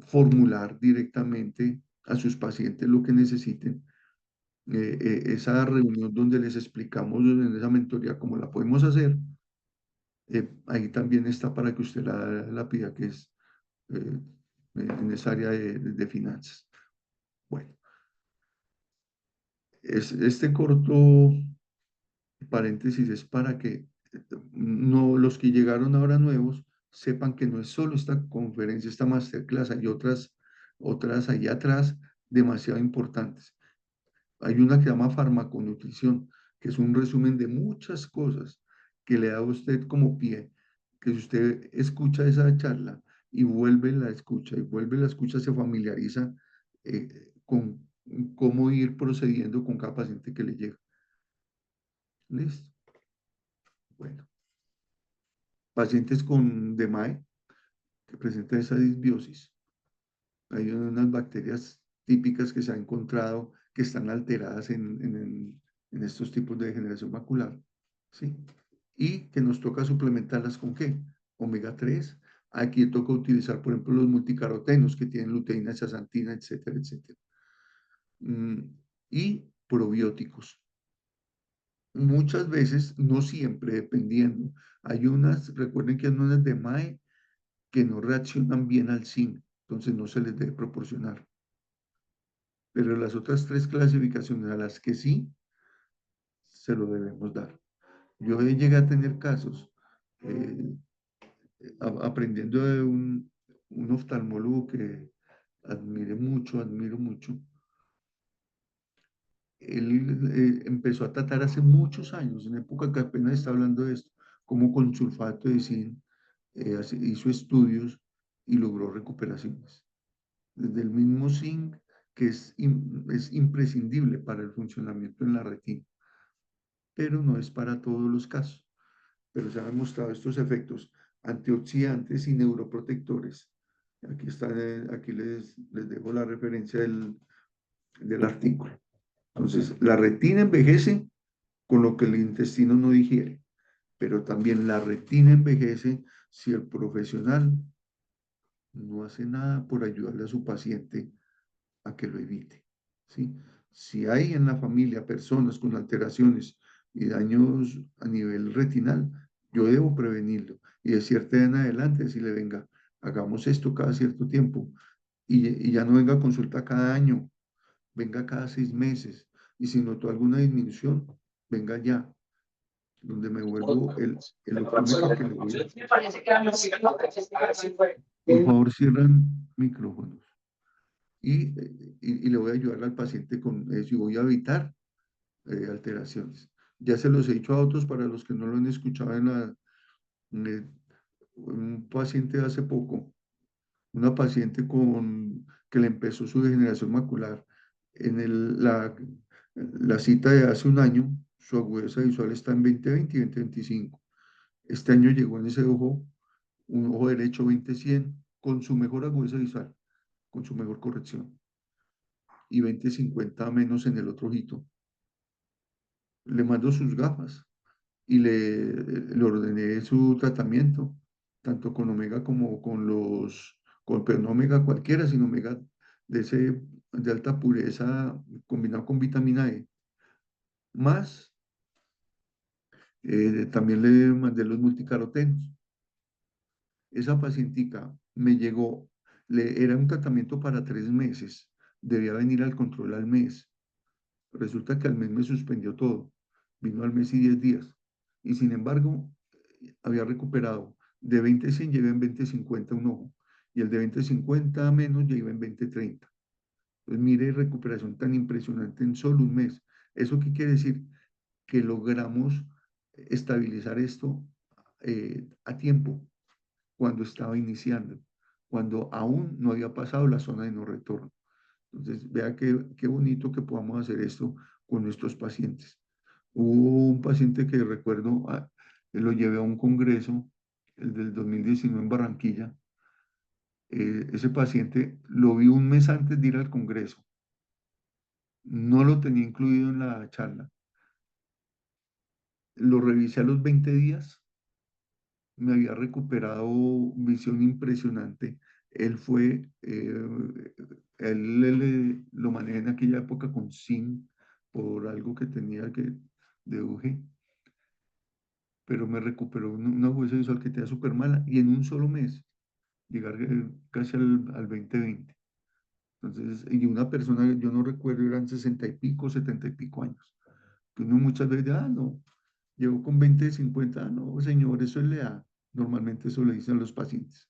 formular directamente a sus pacientes lo que necesiten. Esa reunión donde les explicamos en esa mentoría cómo la podemos hacer, ahí también está para que usted la pida, que es en esa área de finanzas. Bueno, este corto paréntesis es para que no, los que llegaron ahora nuevos sepan que no es solo esta conferencia, esta masterclass, hay otras allá atrás demasiado importantes. Hay una que se llama farmaconutrición, que es un resumen de muchas cosas que le da a usted como pie, que si usted escucha esa charla y vuelve la escucha y vuelve la escucha, se familiariza con cómo ir procediendo con cada paciente que le llega. ¿Listo? Bueno, pacientes con DMAE que presentan esa disbiosis. Hay unas bacterias típicas que se han encontrado que están alteradas en estos tipos de degeneración macular, ¿sí? Y que nos toca suplementarlas con ¿qué? Omega 3. Aquí toca utilizar, por ejemplo, los multicarotenos que tienen luteína, zeaxantina, etcétera, etcétera. Y probióticos. Muchas veces, no siempre, dependiendo. Hay unas, recuerden que hay unas de MAE que no reaccionan bien al zinc, entonces no se les debe proporcionar. Pero las otras tres clasificaciones a las que sí, se lo debemos dar. Yo llegué a tener casos eh, aprendiendo de un oftalmólogo que admiro mucho. Él empezó a tratar hace muchos años, en época que apenas está hablando de esto, como con sulfato de zinc, hizo estudios y logró recuperaciones. Desde el mismo zinc, que es imprescindible para el funcionamiento en la retina, pero no es para todos los casos. Pero se han demostrado estos efectos antioxidantes y neuroprotectores. Aquí les dejo la referencia del artículo. Entonces, la retina envejece con lo que el intestino no digiere, pero también la retina envejece si el profesional no hace nada por ayudarle a su paciente a que lo evite, ¿sí? Si hay en la familia personas con alteraciones y daños a nivel retinal, yo debo prevenirlo y de cierta edad en adelante decirle, venga, hagamos esto cada cierto tiempo y ya no venga a consulta cada año, venga cada 6 meses y si notó alguna disminución, venga ya, donde me vuelvo el optómetra que le voy a... Por favor, cierran micrófonos. Y le voy a ayudar al paciente con eso y voy a evitar alteraciones. Ya se los he dicho a otros para los que no lo han escuchado un paciente hace poco, una paciente que le empezó su degeneración macular. La cita de hace un año, su agudeza visual está en 20/20 y 20/25. Este año llegó en ese ojo, un ojo derecho 20/100, con su mejor agudeza visual, con su mejor corrección. Y 20/50 menos en el otro ojito. Le mando sus gafas y le ordené su tratamiento, tanto con omega como pero no omega cualquiera, sino omega de alta pureza combinado con vitamina E. Más, también le mandé los multicarotenos. Esa pacientica me llegó, era un tratamiento para 3 meses, debía venir al control al mes. Resulta que al mes me suspendió todo. Vino al mes y 10 días. Y sin embargo, había recuperado. De 20/100 ya iba en 20/50 un ojo. Y el de 20/50 menos ya iba en 20/30. Entonces, mire, recuperación tan impresionante en solo un mes. ¿Eso qué quiere decir? Que logramos estabilizar esto a tiempo, cuando estaba iniciando, cuando aún no había pasado la zona de no retorno. Entonces, vea qué bonito que podamos hacer esto con nuestros pacientes. Hubo un paciente que recuerdo, lo llevé a un congreso, el del 2019 en Barranquilla. Ese paciente lo vi un mes antes de ir al congreso. No lo tenía incluido en la charla. Lo revisé a los 20 días, me había recuperado visión impresionante. Él fue, lo manejé en aquella época con SIN por algo que tenía que deduje, pero me recuperó una huesa visual que tenía súper mala y en un solo mes, llegar casi al 2020. Entonces, y una persona, yo no recuerdo, eran 60 y pico, 70 y pico años. Que uno muchas veces, no, llegó con 20, 50, no, señor, eso es LEA. Normalmente eso le dicen a los pacientes.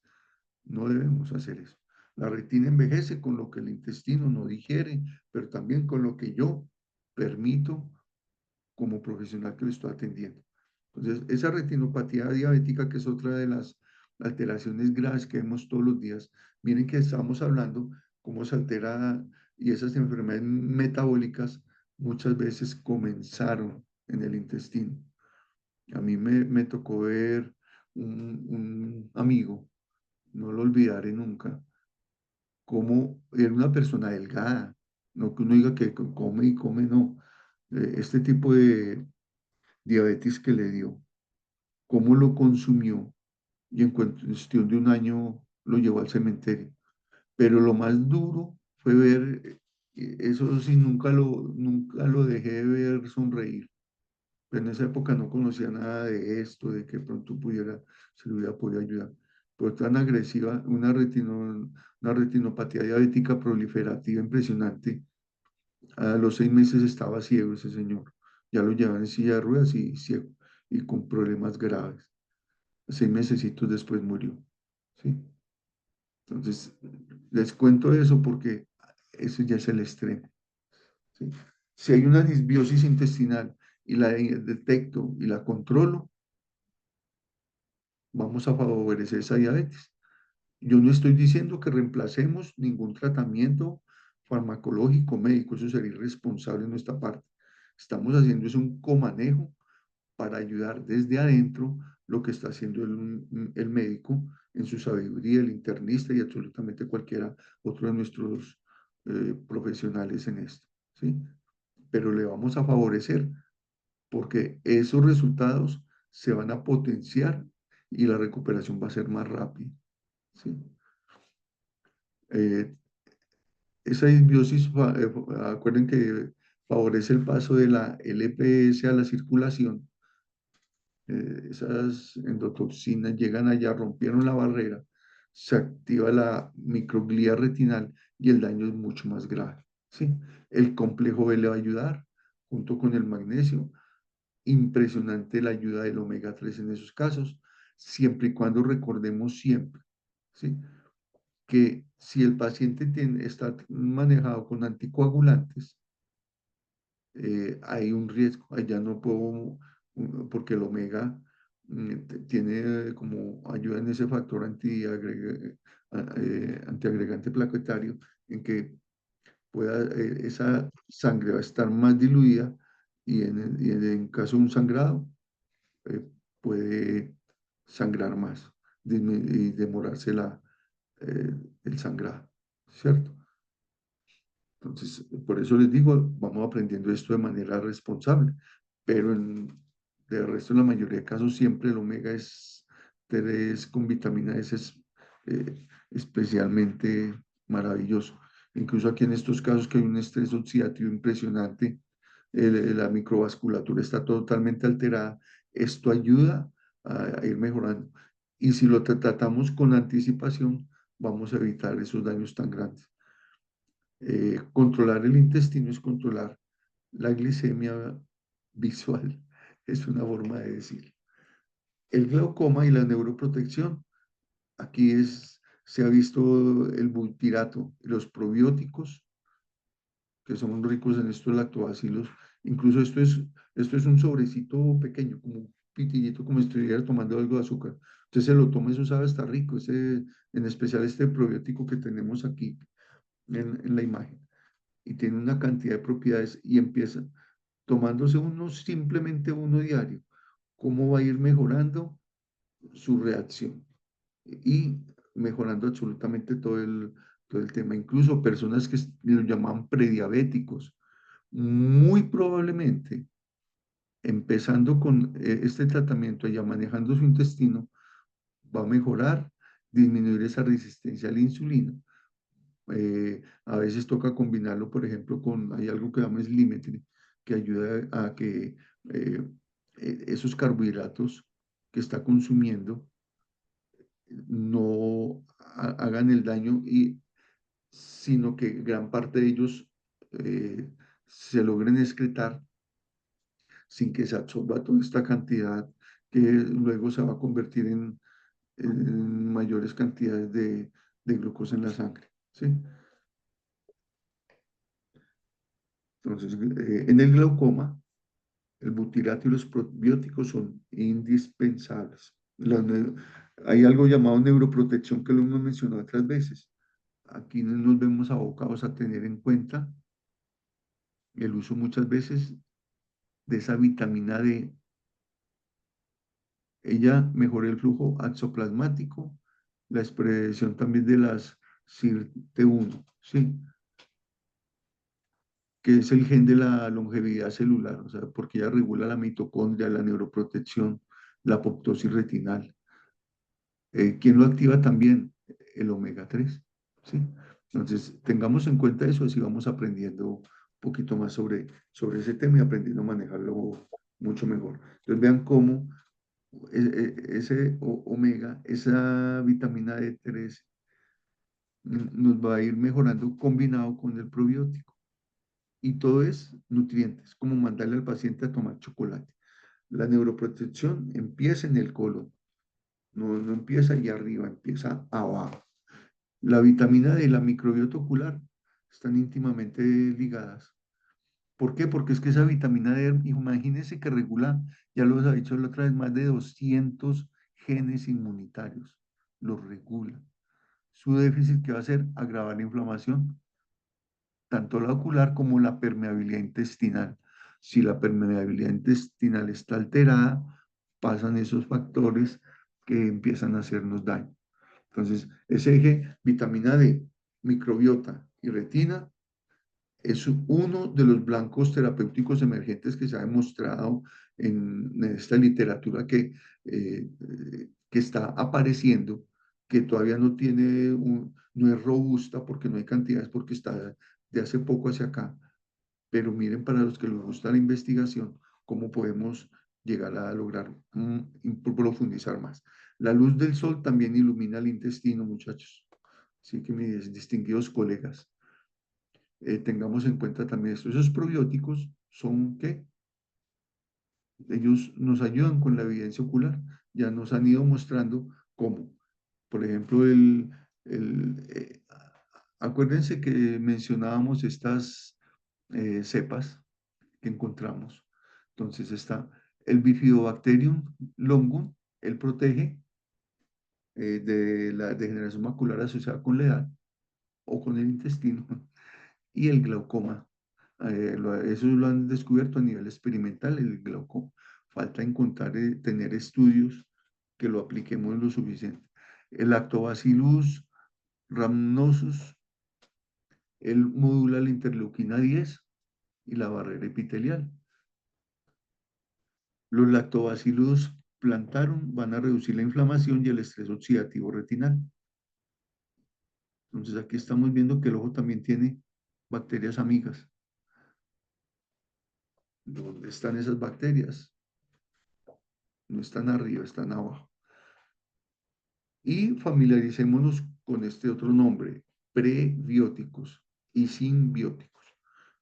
No debemos hacer eso. La retina envejece con lo que el intestino no digiere, pero también con lo que yo permito como profesional que le estoy atendiendo. Entonces, esa retinopatía diabética, que es otra de las alteraciones graves que vemos todos los días, miren que estamos hablando cómo se altera y esas enfermedades metabólicas muchas veces comenzaron en el intestino. A mí me tocó ver un amigo, no lo olvidaré nunca, como era una persona delgada, no que uno diga que come y come, no. Este tipo de diabetes que le dio, cómo lo consumió y en cuestión de un año lo llevó al cementerio. Pero lo más duro fue ver, eso sí, nunca lo dejé de ver sonreír. Pero en esa época no conocía nada de esto, de que pronto se le hubiera podido ayudar. Pero tan agresiva, una retinopatía diabética proliferativa impresionante. A los 6 meses estaba ciego ese señor. Ya lo llevaban en silla de ruedas y ciego y con problemas graves. 6 mesecitos después murió. ¿Sí? Entonces, les cuento eso porque eso ya es el extremo. ¿Sí? Si hay una disbiosis intestinal y la detecto y la controlo, vamos a favorecer esa diabetes. Yo no estoy diciendo que reemplacemos ningún tratamiento farmacológico médico, eso sería irresponsable en nuestra parte. Estamos haciendo es un comanejo para ayudar desde adentro lo que está haciendo el médico en su sabiduría, el internista y absolutamente cualquiera otro de nuestros profesionales en esto, ¿sí? Pero le vamos a favorecer porque esos resultados se van a potenciar y la recuperación va a ser más rápida, ¿sí? Eh, esa disbiosis, acuerden que favorece el paso de la LPS a la circulación. Esas endotoxinas llegan allá, rompieron la barrera, se activa la microglía retinal y el daño es mucho más grave, ¿sí? El complejo B le va a ayudar junto con el magnesio. Impresionante la ayuda del omega 3 en esos casos, siempre y cuando recordemos siempre, ¿sí? Que si el paciente está manejado con anticoagulantes, hay un riesgo, allá no puedo, porque el omega tiene como ayuda en ese factor antiagregante plaquetario, en que esa sangre va a estar más diluida y en caso de un sangrado eh, puede sangrar más y demorarse eh, el sangrado, ¿cierto? Entonces, por eso les digo, vamos aprendiendo esto de manera responsable, pero de resto, en la mayoría de casos, siempre el omega 3 con vitamina S es especialmente maravilloso. Incluso aquí en estos casos que hay un estrés oxidativo impresionante, la microvasculatura está totalmente alterada, esto ayuda a ir mejorando. Y si lo tratamos con anticipación, vamos a evitar esos daños tan grandes. Controlar el intestino es controlar la glicemia visual, es una forma de decir. El glaucoma y la neuroprotección, aquí se ha visto el butirato, los probióticos, que son ricos en estos lactobacilos Incluso esto es un sobrecito pequeño, como un pitillito, como si estuviera tomando algo de azúcar. Usted se lo toma, eso sabe hasta rico, en especial este probiótico que tenemos aquí en la imagen. Y tiene una cantidad de propiedades y empieza tomándose uno, simplemente uno diario. ¿Cómo va a ir mejorando su reacción? Y mejorando absolutamente todo el tema. Incluso personas que lo llaman prediabéticos, muy probablemente empezando con este tratamiento, ya manejando su intestino, va a mejorar, disminuir esa resistencia a la insulina. A veces toca combinarlo, por ejemplo, hay algo que se llama Slimetry, que ayuda a que esos carbohidratos que está consumiendo no hagan el daño, sino que gran parte de ellos se logren excretar sin que se absorba toda esta cantidad que luego se va a convertir en mayores cantidades de glucosa en la sangre, ¿sí? Entonces, en el glaucoma, el butirato y los probióticos son indispensables. Hay algo llamado neuroprotección que lo hemos mencionado otras veces. Aquí nos vemos abocados a tener en cuenta el uso muchas veces de esa vitamina D. Ella mejora el flujo axoplasmático, la expresión también de las SIRT1, ¿sí? Que es el gen de la longevidad celular, o sea, porque ella regula la mitocondria, la neuroprotección, la apoptosis retinal. ¿Quién lo activa también? El omega 3, ¿sí? Entonces, tengamos en cuenta eso, así vamos aprendiendo un poquito más sobre ese tema y aprendiendo a manejarlo mucho mejor. Entonces, vean cómo ese omega, esa vitamina D3 nos va a ir mejorando combinado con el probiótico. Y todo es nutrientes, como mandarle al paciente a tomar chocolate. La neuroprotección empieza en el colon, no empieza allá arriba, empieza abajo. La vitamina D y la microbiota ocular están íntimamente ligadas. ¿Por qué? Porque es que esa vitamina D, imagínense que regula, ya lo ha dicho la otra vez, más de 200 genes inmunitarios. Los regula. Su déficit, ¿qué va a hacer? Agravar la inflamación, tanto la ocular como la permeabilidad intestinal. Si la permeabilidad intestinal está alterada, pasan esos factores que empiezan a hacernos daño. Entonces, ese eje, vitamina D, microbiota y retina, es uno de los blancos terapéuticos emergentes que se ha demostrado en esta literatura que está apareciendo, que todavía no es robusta porque no hay cantidades, porque está de hace poco hacia acá. Pero miren, para los que les gusta la investigación, cómo podemos llegar a lograr profundizar más. La luz del sol también ilumina el intestino, muchachos. Así que mis distinguidos colegas, tengamos en cuenta también esto. Esos probióticos son que ellos nos ayudan con la evidencia ocular. Ya nos han ido mostrando cómo. Por ejemplo, acuérdense que mencionábamos estas cepas que encontramos. Entonces está el Bifidobacterium longum, él protege de la degeneración macular asociada con la edad o con el intestino y el glaucoma. Eso lo han descubierto a nivel experimental, el glaucoma. Falta encontrar, tener estudios que lo apliquemos lo suficiente. El Lactobacillus rhamnosus, él modula la interleuquina 10 y la barrera epitelial. Los lactobacillus plantarum van a reducir la inflamación y el estrés oxidativo retinal. Entonces aquí estamos viendo que el ojo también tiene bacterias amigas. ¿Dónde están esas bacterias? No están arriba, están abajo. Y familiaricémonos con este otro nombre, prebióticos y simbióticos.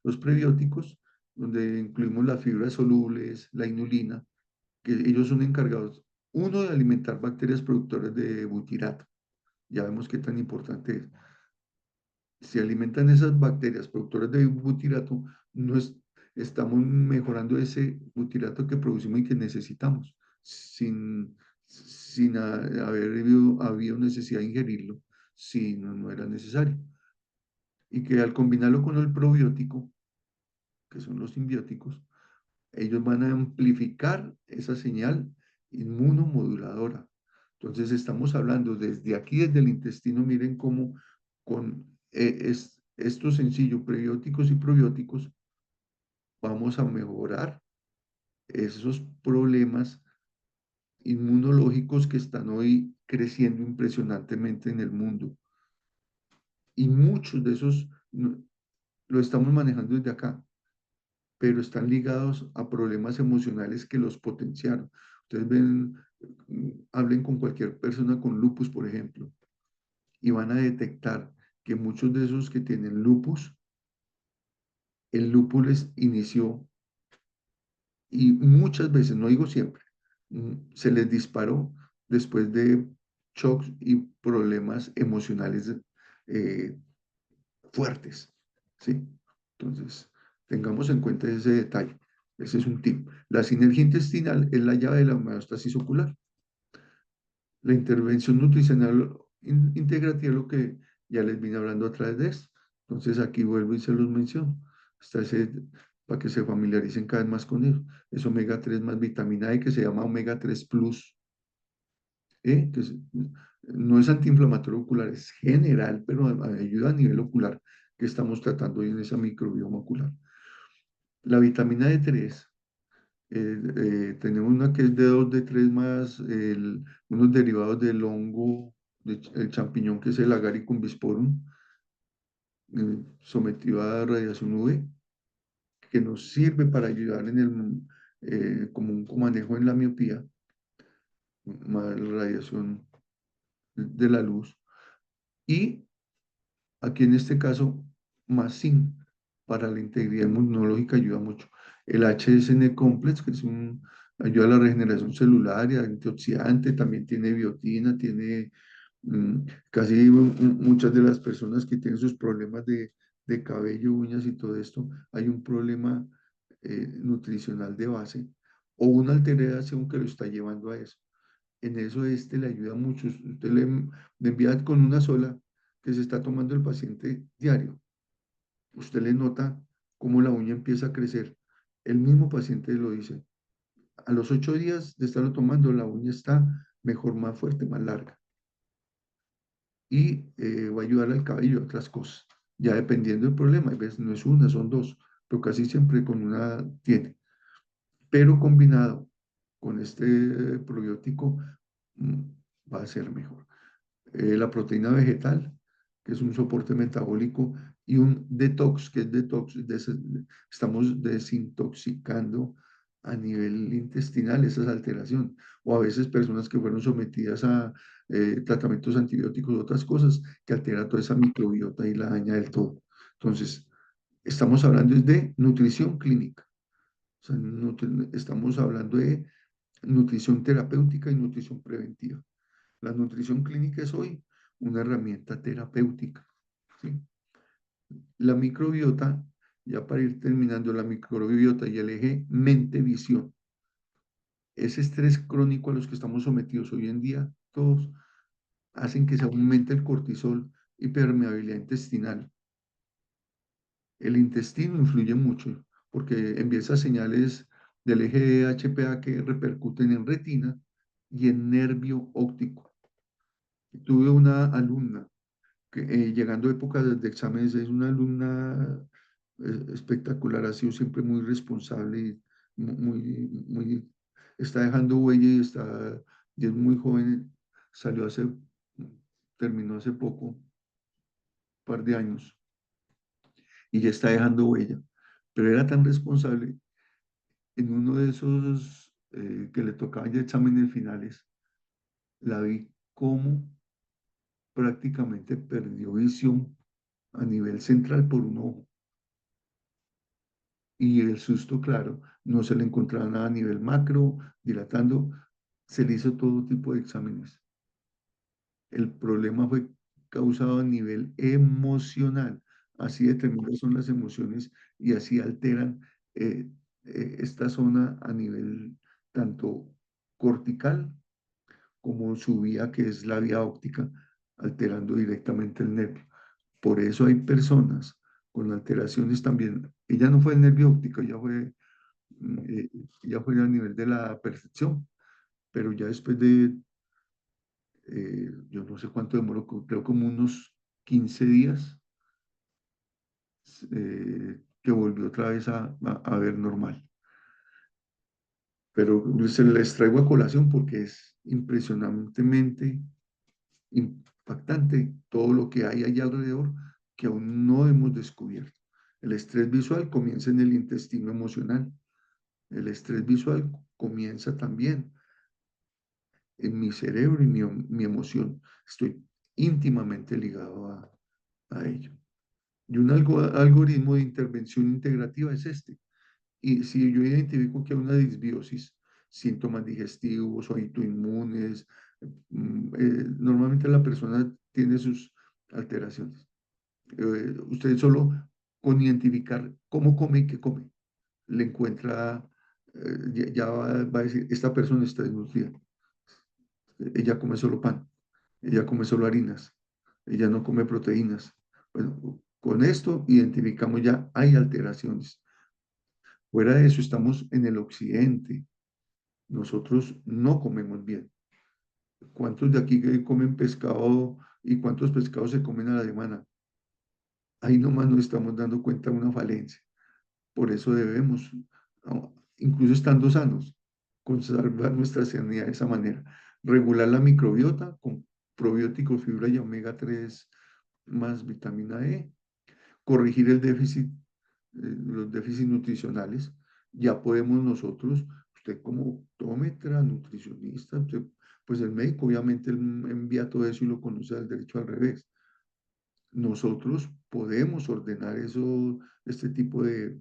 Los prebióticos, donde incluimos las fibras solubles, la inulina, que ellos son encargados, uno, de alimentar bacterias productoras de butirato. Ya vemos qué tan importante es. Si alimentan esas bacterias productoras de butirato, no es, estamos mejorando ese butirato que producimos y que necesitamos, sin haber habido necesidad de ingerirlo, si no era necesario. Y que al combinarlo con el probiótico, que son los simbióticos, ellos van a amplificar esa señal inmunomoduladora. Entonces estamos hablando desde aquí, desde el intestino, miren cómo con estos sencillos prebióticos y probióticos vamos a mejorar esos problemas inmunológicos que están hoy creciendo impresionantemente en el mundo. Y muchos de esos lo estamos manejando desde acá, pero están ligados a problemas emocionales que los potenciaron. Ustedes ven, hablen con cualquier persona con lupus, por ejemplo, y van a detectar que muchos de esos que tienen lupus, el lupus les inició y muchas veces, no digo siempre, se les disparó después de shocks y problemas emocionales eh, fuertes, ¿sí? Entonces, tengamos en cuenta ese detalle. Ese es un tip. La sinergia intestinal es la llave de la homeostasis ocular. La intervención nutricional integrativa es lo que ya les vine hablando a través de esto. Entonces, aquí vuelvo y se los menciono. Hasta ese, para que se familiaricen cada vez más con eso. Es omega 3 más vitamina E, que se llama omega 3 plus. No es antiinflamatorio ocular, es general, pero ayuda a nivel ocular, que estamos tratando hoy en esa microbioma ocular. La vitamina D3, tenemos una que es D2, D3 más unos derivados del hongo, el champiñón que es el Agaricum bisporum, sometido a radiación UV, que nos sirve para ayudar en como un manejo en la miopía, más la radiación de la luz. Y aquí en este caso, más zinc para la integridad inmunológica ayuda mucho. El HSN Complex, que ayuda a la regeneración celular y antioxidante, también tiene biotina, tiene casi muchas de las personas que tienen sus problemas de cabello, uñas y todo esto, hay un problema nutricional de base o una alteración que lo está llevando a eso. En eso le ayuda mucho. Usted le envía con una sola que se está tomando el paciente diario. Usted le nota cómo la uña empieza a crecer. El mismo paciente lo dice. A los 8 días de estarlo tomando, la uña está mejor, más fuerte, más larga. Y va a ayudar al cabello y otras cosas. Ya dependiendo del problema, a veces no es una, son dos, pero casi siempre con una tiene. Pero combinado con este probiótico, mm, va a ser mejor. La proteína vegetal, que es un soporte metabólico, y un detox, que es detox, estamos desintoxicando a nivel intestinal esas alteraciones. O a veces personas que fueron sometidas a tratamientos antibióticos u otras cosas que altera toda esa microbiota y la daña del todo. Entonces, estamos hablando de nutrición clínica. O sea, estamos hablando de nutrición terapéutica y nutrición preventiva. La nutrición clínica es hoy una herramienta terapéutica, ¿sí? La microbiota, ya para ir terminando, la microbiota y el eje mente-visión. Ese estrés crónico a los que estamos sometidos hoy en día, todos, hacen que se aumente el cortisol y permeabilidad intestinal. El intestino influye mucho porque envía esas señales del eje HPA que repercuten en retina y en nervio óptico. Tuve una alumna que llegando a épocas de exámenes es una alumna espectacular, ha sido siempre muy responsable y muy, está dejando huella y es muy joven, terminó hace poco, un par de años, y ya está dejando huella. Pero era tan responsable en uno de esos que le tocaban ya exámenes finales, la vi cómo prácticamente perdió visión a nivel central por un ojo. Y el susto, claro, no se le encontraba nada a nivel macro, dilatando, se le hizo todo tipo de exámenes. El problema fue causado a nivel emocional. Así determinadas son las emociones y así alteran esta zona a nivel tanto cortical como su vía, que es la vía óptica, alterando directamente el nervio. Por eso hay personas con alteraciones también. Ella no fue el nervio óptico, ya fue a nivel de la percepción, pero ya después de, yo no sé cuánto demoró, creo como unos 15 días, que volvió otra vez a ver normal. Pero se les traigo a colación porque es impresionantemente impactante todo lo que hay allá alrededor que aún no hemos descubierto. El estrés visual comienza en el intestino emocional. El estrés visual comienza también en mi cerebro y mi emoción. Estoy íntimamente ligado a ello. Y un algoritmo de intervención integrativa es este. Y si yo identifico que hay una disbiosis, síntomas digestivos o autoinmunes, normalmente la persona tiene sus alteraciones. Usted solo con identificar cómo come y qué come, le encuentra, ya va a decir, esta persona está desnutrida. Ella come solo pan, ella come solo harinas, ella no come proteínas. Bueno, con esto identificamos ya hay alteraciones. Fuera de eso, estamos en el occidente. Nosotros no comemos bien. ¿Cuántos de aquí que comen pescado y cuántos pescados se comen a la semana? Ahí nomás nos estamos dando cuenta de una falencia. Por eso debemos, incluso estando sanos, conservar nuestra sanidad de esa manera. Regular la microbiota con probióticos, fibra y omega 3 más vitamina E. Corregir el déficit, los déficits nutricionales. Ya podemos nosotros, usted como optómetra, nutricionista, pues el médico obviamente él envía todo eso y lo conoce al derecho al revés. Nosotros podemos ordenar eso, este tipo de,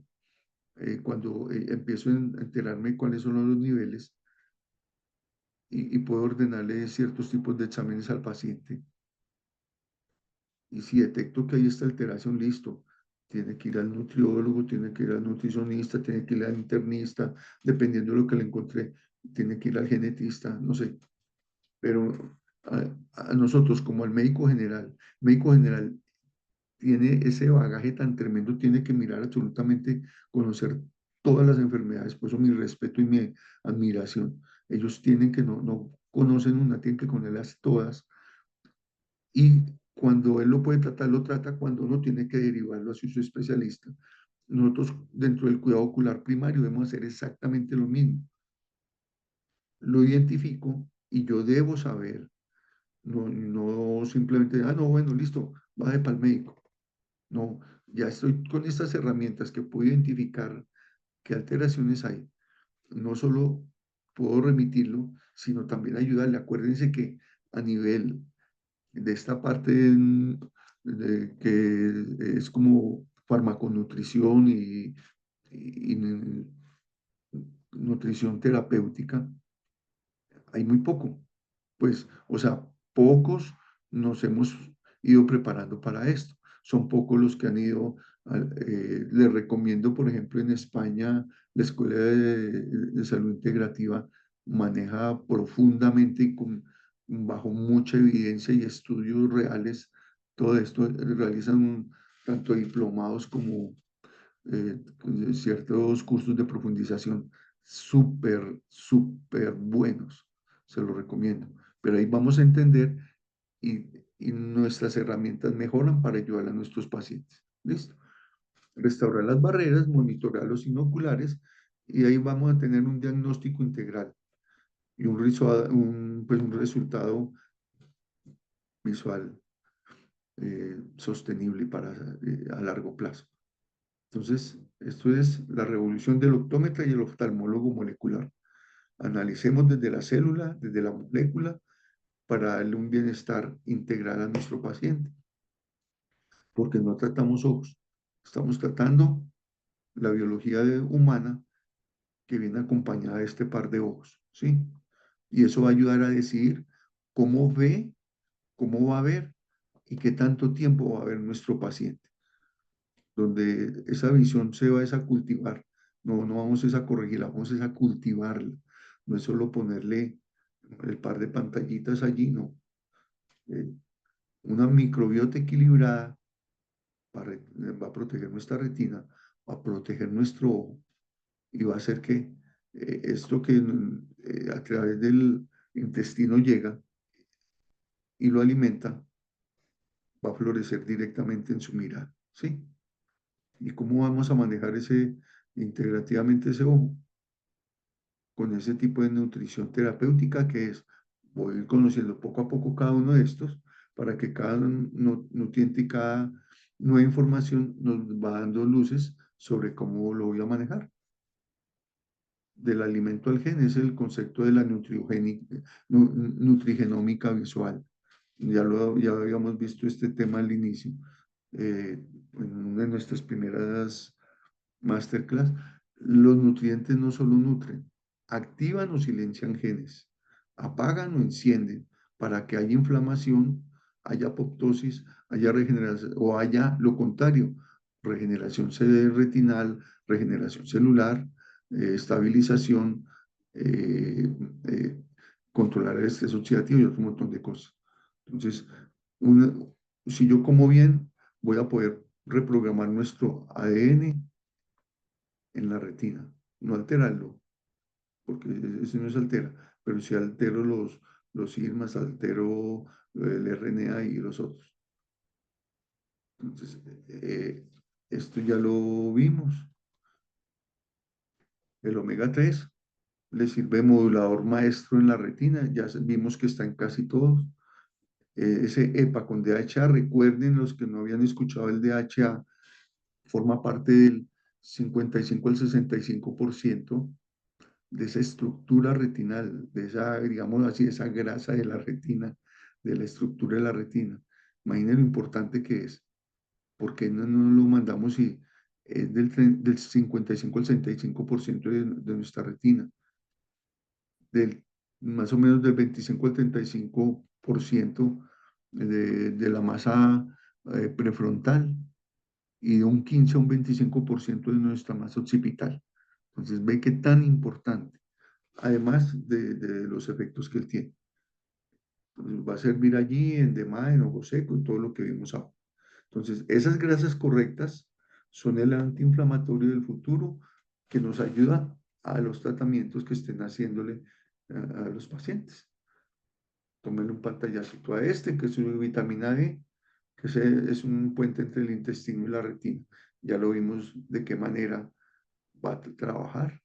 cuando empiezo a enterarme cuáles son los niveles y puedo ordenarle ciertos tipos de exámenes al paciente. Y si detecto que hay esta alteración, listo, tiene que ir al nutriólogo, tiene que ir al nutricionista, tiene que ir al internista, dependiendo de lo que le encontré, tiene que ir al genetista, no sé. Pero a nosotros, como al médico general tiene ese bagaje tan tremendo, tiene que mirar absolutamente, conocer todas las enfermedades, por eso mi respeto y mi admiración. Ellos tienen que, no conocen una, tienen que conocerlas todas y cuando él lo puede tratar, lo trata, cuando no tiene que derivarlo hacia su especialista. Nosotros dentro del cuidado ocular primario debemos hacer exactamente lo mismo. Lo identifico y yo debo saber, no simplemente, no, bueno, listo, va para el médico. No, ya estoy con estas herramientas que puedo identificar qué alteraciones hay. No solo puedo remitirlo, sino también ayudarle. Acuérdense que a nivel de esta parte que es como farmaconutrición y nutrición terapéutica, hay muy poco. Pues, o sea, pocos nos hemos ido preparando para esto. Son pocos los que han ido, les recomiendo, por ejemplo, en España, la Escuela de Salud Integrativa maneja profundamente y bajo mucha evidencia y estudios reales todo esto. Realizan tanto diplomados como ciertos cursos de profundización súper, súper buenos. Se los recomiendo. Pero ahí vamos a entender y, y nuestras herramientas mejoran para ayudar a nuestros pacientes. ¿Listo? Restaurar las barreras, monitorear los inoculares y ahí vamos a tener un diagnóstico integral y pues un resultado visual sostenible a largo plazo. Entonces, esto es la revolución del optómetra y el oftalmólogo molecular. Analicemos desde la célula, desde la molécula, para darle un bienestar integral a nuestro paciente. Porque no tratamos ojos, estamos tratando la biología humana que viene acompañada de este par de ojos, ¿sí? Y eso va a ayudar a decidir cómo ve, cómo va a ver y qué tanto tiempo va a ver nuestro paciente. Donde esa visión se va a cultivar No, no vamos es a corregirla, vamos es a cultivarla. No es solo ponerle el par de pantallitas allí, no. Eh, una microbiota equilibrada va a proteger nuestra retina, va a proteger nuestro ojo y va a hacer que esto que a través del intestino llega y lo alimenta, va a florecer directamente en su mirada, ¿sí? ¿Y cómo vamos a manejar integrativamente ese ojo? Con ese tipo de nutrición terapéutica que es, voy a ir conociendo poco a poco cada uno de estos para que cada nutriente y cada nueva información nos va dando luces sobre cómo lo voy a manejar. Del alimento al gen es el concepto de la nutrigenómica visual. Ya habíamos visto este tema al inicio, en una de nuestras primeras masterclass. Los nutrientes no solo nutren, activan o silencian genes, apagan o encienden para que haya inflamación, haya apoptosis, haya regeneración o haya lo contrario, regeneración retinal, regeneración celular, estabilización, eh, eh, controlar el estrés oxidativo y otro montón de cosas. Entonces, una, si yo como bien, voy a poder reprogramar nuestro ADN en la retina, no alterarlo, porque ese no se altera, pero si altero los sigmas, altero el RNA y los otros. Entonces, esto ya lo vimos. El omega 3 le sirve modulador maestro en la retina, ya vimos que está en casi todos. Ese EPA con DHA, recuerden los que no habían escuchado el DHA, forma parte del 55 al 65% de esa estructura retinal, de esa, digamos así, esa grasa de la retina, de la estructura de la retina. Imaginen lo importante que es. ¿Por qué no lo mandamos si es del 55 al 65% de nuestra retina? Del, más o menos del 25 al 35% de la masa prefrontal y de un 15 a un 25% de nuestra masa occipital. Entonces, ve qué tan importante, además de los efectos que él tiene. Entonces, va a servir allí en DMA, en ojo seco, en todo lo que vimos ahora. Entonces, esas grasas correctas son el antiinflamatorio del futuro que nos ayuda a los tratamientos que estén haciéndole a los pacientes. Tómenle un pantallacito a este, que es su vitamina D, que es un puente entre el intestino y la retina. Ya lo vimos de qué manera va a trabajar,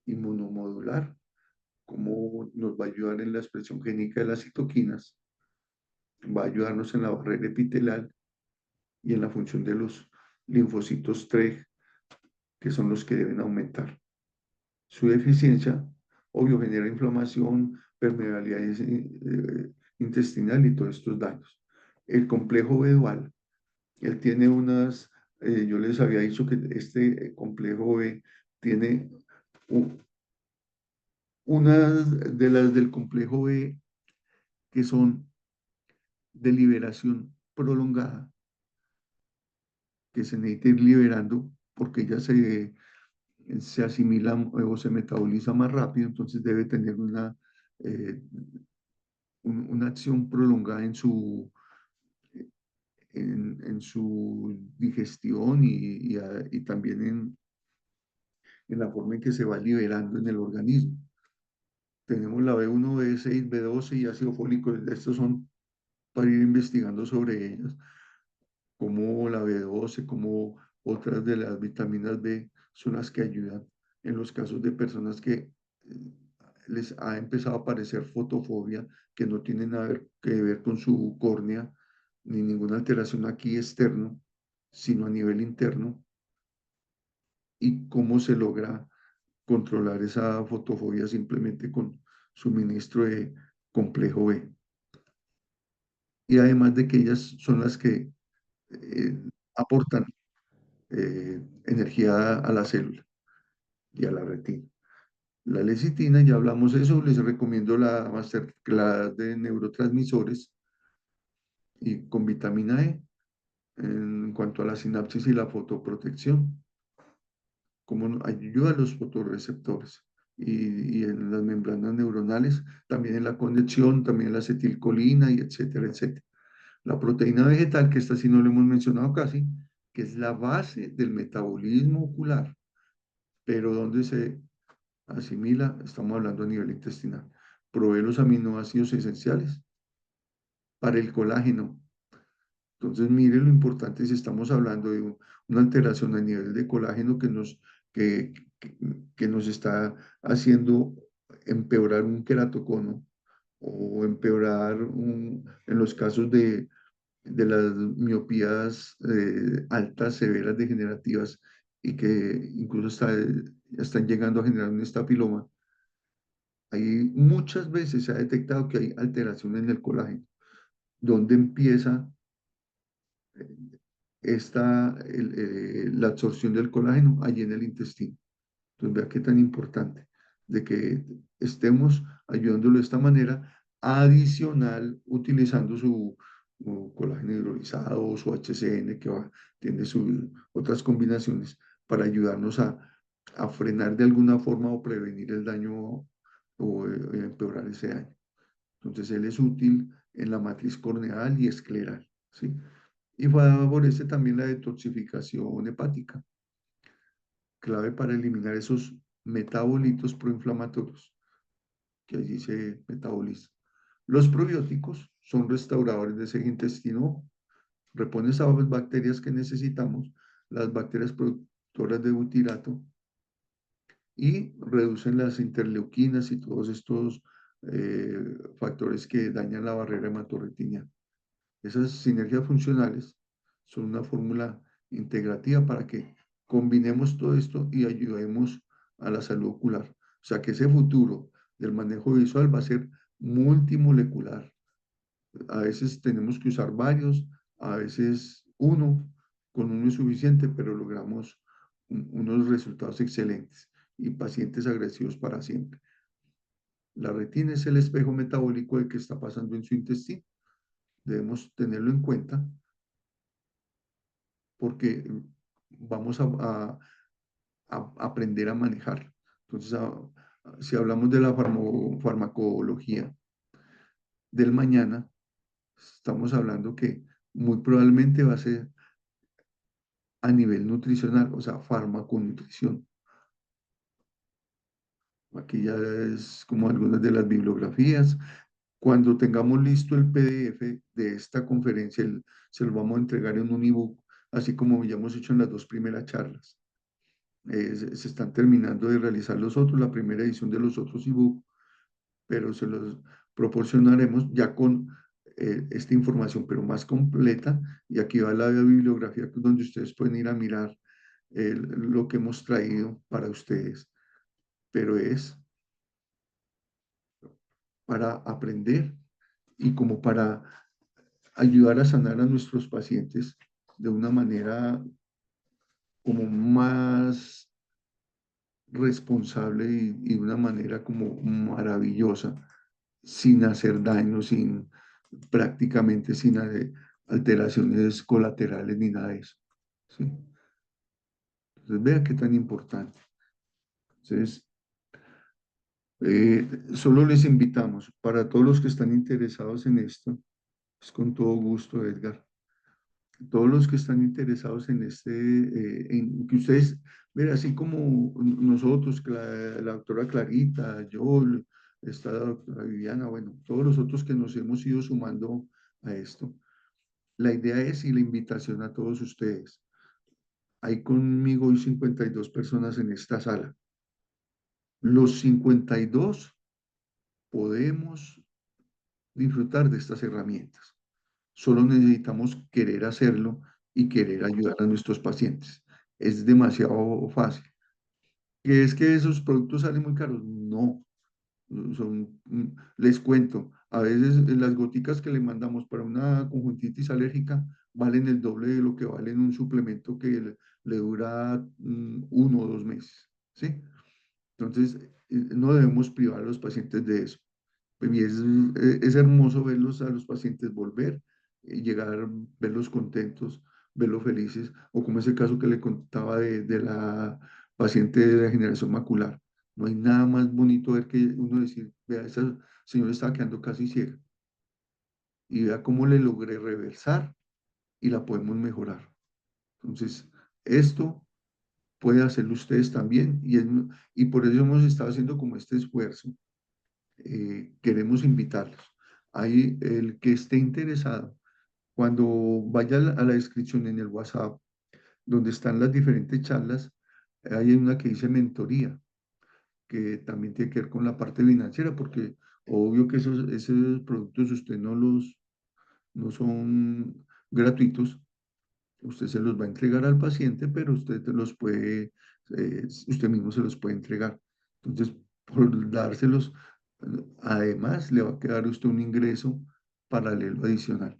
inmunomodular, cómo nos va a ayudar en la expresión génica de las citoquinas, va a ayudarnos en la barrera epitelial y en la función de los linfocitos TREG, que son los que deben aumentar. Su deficiencia, obvio, genera inflamación, permeabilidad intestinal y todos estos daños. El complejo B dual, él tiene yo les había dicho que este complejo B tiene unas de las del complejo B que son de liberación prolongada, que se necesita ir liberando porque ella se asimila o se metaboliza más rápido, entonces debe tener eh, una acción prolongada en su digestión y también en la forma en que se va liberando en el organismo. Tenemos la B1, B6, B12 y ácido fólico. Estos son para ir investigando sobre ellas, como la B12, como otras de las vitaminas B son las que ayudan en los casos de personas que les ha empezado a aparecer fotofobia, que no tiene nada que ver con su córnea, ni ninguna alteración aquí externo, sino a nivel interno, y cómo se logra controlar esa fotofobia simplemente con suministro de complejo B. Y además de que ellas son las que aportan energía a la célula y a la retina. La lecitina, ya hablamos de eso, les recomiendo la masterclass de neurotransmisores y con vitamina E en cuanto a la sinapsis y la fotoprotección. cómo ayuda a los fotorreceptores y en las membranas neuronales, también en la conexión, también en la acetilcolina y etcétera, etcétera. La proteína vegetal, que esta sí no lo hemos mencionado casi, que es la base del metabolismo ocular, pero donde se asimila, estamos hablando a nivel intestinal, provee los aminoácidos esenciales para el colágeno. Entonces, mire lo importante si estamos hablando de una alteración a nivel de colágeno que, que nos está haciendo empeorar un queratocono o empeorar en los casos de las miopías altas, severas, degenerativas y que incluso están llegando a generar un estapiloma. Ahí muchas veces se ha detectado que hay alteración en el colágeno, donde empieza la absorción del colágeno allí en el intestino. Entonces, vea qué tan importante de que estemos ayudándolo de esta manera, adicional, utilizando su colágeno hidrolizado o su HCN, tiene sus otras combinaciones para ayudarnos a frenar de alguna forma o prevenir el daño o empeorar ese daño. Entonces, él es útil en la matriz corneal y escleral, ¿sí? Y favorece también la detoxificación hepática, clave para eliminar esos metabolitos proinflamatorios que allí se metabolizan. Los probióticos son restauradores de ese intestino, reponen esas bacterias que necesitamos, las bacterias productoras de butirato, y reducen las interleuquinas y todos estos factores que dañan la barrera hematorretiniana. Esas sinergias funcionales son una fórmula integrativa para que combinemos todo esto y ayudemos a la salud ocular. O sea que ese futuro del manejo visual va a ser multimolecular. A veces tenemos que usar varios, a veces uno, con uno es suficiente, pero logramos unos resultados excelentes y pacientes agresivos para siempre. La retina es el espejo metabólico de qué está pasando en su intestino. Debemos tenerlo en cuenta porque vamos a aprender a manejar. Entonces, si hablamos de la farmacología del mañana, estamos hablando que muy probablemente va a ser a nivel nutricional, o sea, farmaconutrición. Aquí ya es como algunas de las bibliografías. Cuando tengamos listo el PDF de esta conferencia, se lo vamos a entregar en un ebook, así como ya hemos hecho en las dos primeras charlas. Se están terminando de realizar los otros, la primera edición de los otros ebook, pero se los proporcionaremos ya con esta información, pero más completa. Y aquí va la bibliografía donde ustedes pueden ir a mirar lo que hemos traído para ustedes, pero es para aprender y como para ayudar a sanar a nuestros pacientes de una manera como más responsable y de una manera como maravillosa, sin hacer daño, prácticamente sin alteraciones colaterales ni nada de eso. ¿Sí? Entonces, vea qué tan importante. Entonces, solo les invitamos, para todos los que están interesados en esto, es con todo gusto, Edgar, todos los que están interesados en en que ustedes, ver, así como nosotros, la doctora Clarita, yo, esta doctora Viviana, bueno, todos los otros que nos hemos ido sumando a esto, la idea es y la invitación a todos ustedes. Hay conmigo hoy 52 personas en esta sala. Los 52 podemos disfrutar de estas herramientas. Solo necesitamos querer hacerlo y querer ayudar a nuestros pacientes. Es demasiado fácil. ¿Que es que esos productos salen muy caros? No. Les cuento, a veces las goticas que le mandamos para una conjuntitis alérgica valen el doble de lo que vale en un suplemento que le dura 1 o 2 meses, ¿sí? Entonces, no debemos privar a los pacientes de eso. Y es hermoso verlos a los pacientes volver, llegar, verlos contentos, verlos felices, o como ese caso que le contaba de la paciente de degeneración macular. No hay nada más bonito ver que uno decir, vea, esa señora está quedando casi ciega y vea cómo le logré reversar y la podemos mejorar. Entonces, esto puede hacerlo ustedes también y por eso hemos estado haciendo como este esfuerzo. Queremos invitarlos. Ahí el que esté interesado, cuando vaya a la descripción en el WhatsApp, donde están las diferentes charlas, hay una que dice mentoría, que también tiene que ver con la parte financiera, porque obvio que esos productos usted no son gratuitos, usted se los va a entregar al paciente, pero usted mismo se los puede entregar. Entonces, por dárselos, además le va a quedar a usted un ingreso paralelo adicional.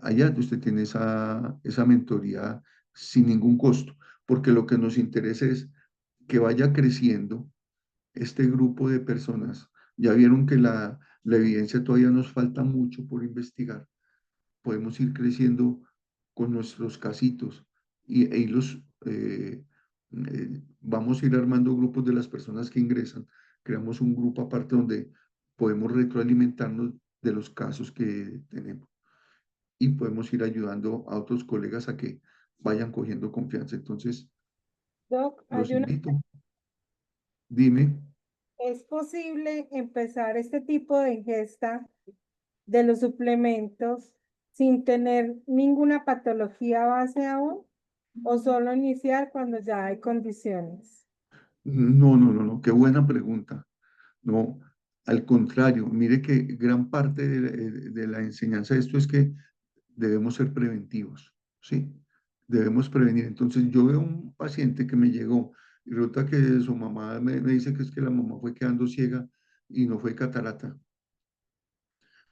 Allá usted tiene esa mentoría sin ningún costo, porque lo que nos interesa es que vaya creciendo este grupo de personas. Ya vieron que la evidencia todavía nos falta mucho por investigar. Podemos ir creciendo con nuestros casitos e irlos, vamos a ir armando grupos de las personas que ingresan. Creamos un grupo aparte donde podemos retroalimentarnos de los casos que tenemos y podemos ir ayudando a otros colegas a que vayan cogiendo confianza. Entonces, Doc, los invito. Dime. ¿es posible empezar este tipo de ingesta de los suplementos sin tener ninguna patología base aún? ¿O solo iniciar cuando ya hay condiciones? No, no, no, no, qué buena pregunta. No, al contrario, mire que gran parte de la enseñanza de esto es que debemos ser preventivos, ¿sí? Debemos prevenir. Entonces, yo veo un paciente que me llegó y resulta que su mamá me dice que es que la mamá fue quedando ciega y no fue catarata.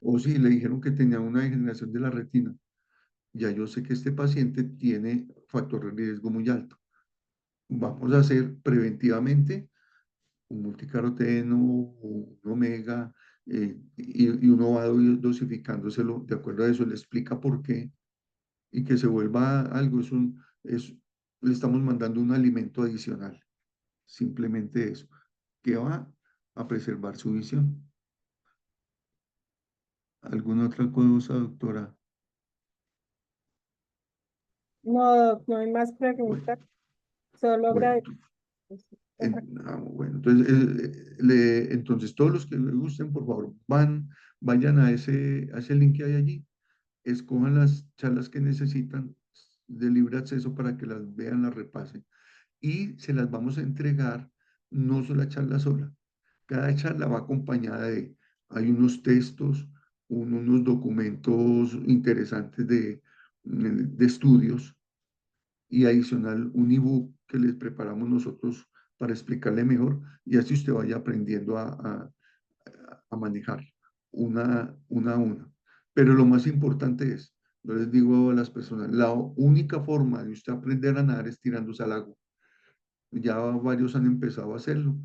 O sí, le dijeron que tenía una degeneración de la retina. Ya yo sé que este paciente tiene factor de riesgo muy alto. Vamos a hacer preventivamente un multicaroteno, un omega, y uno va dosificándoselo de acuerdo a eso, le explica por qué y que se vuelva algo, le estamos mandando un alimento adicional, simplemente eso, que va a preservar su visión. ¿Alguna otra cosa, doctora? No, Doc, no hay más Bueno, preguntas. Solo bueno, agradecer. bueno, entonces, entonces todos los que les gusten, por favor, vayan a ese link que hay allí, escojan las charlas que necesitan de libre acceso para que las vean, las repasen y se las vamos a entregar, no solo la charla sola. Cada charla va acompañada hay unos textos, unos documentos interesantes de estudios y adicional un ebook que les preparamos nosotros para explicarle mejor y así usted vaya aprendiendo a manejar una a una. Pero lo más importante es, yo les digo a las personas, la única forma de usted aprender a nadar es tirándose al agua. Ya varios han empezado a hacerlo.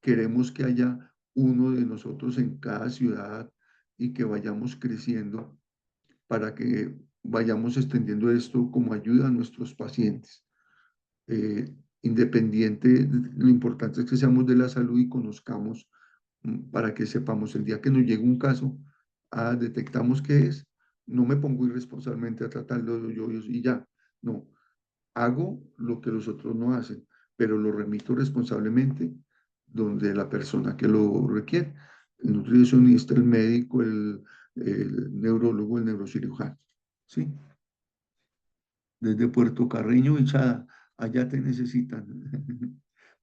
Queremos que haya uno de nosotros en cada ciudad y que vayamos creciendo para que vayamos extendiendo esto como ayuda a nuestros pacientes. Independiente, lo importante es que seamos de la salud y conozcamos para que sepamos el día que nos llegue un caso, detectamos qué es, no me pongo irresponsablemente a tratarlo de yo y ya, no, hago lo que los otros no hacen, pero lo remito responsablemente donde la persona que lo requiere, el nutricionista, el médico, el neurólogo, el neurocirujano, ¿sí? Desde Puerto Carreño, Bichada, allá te necesitan.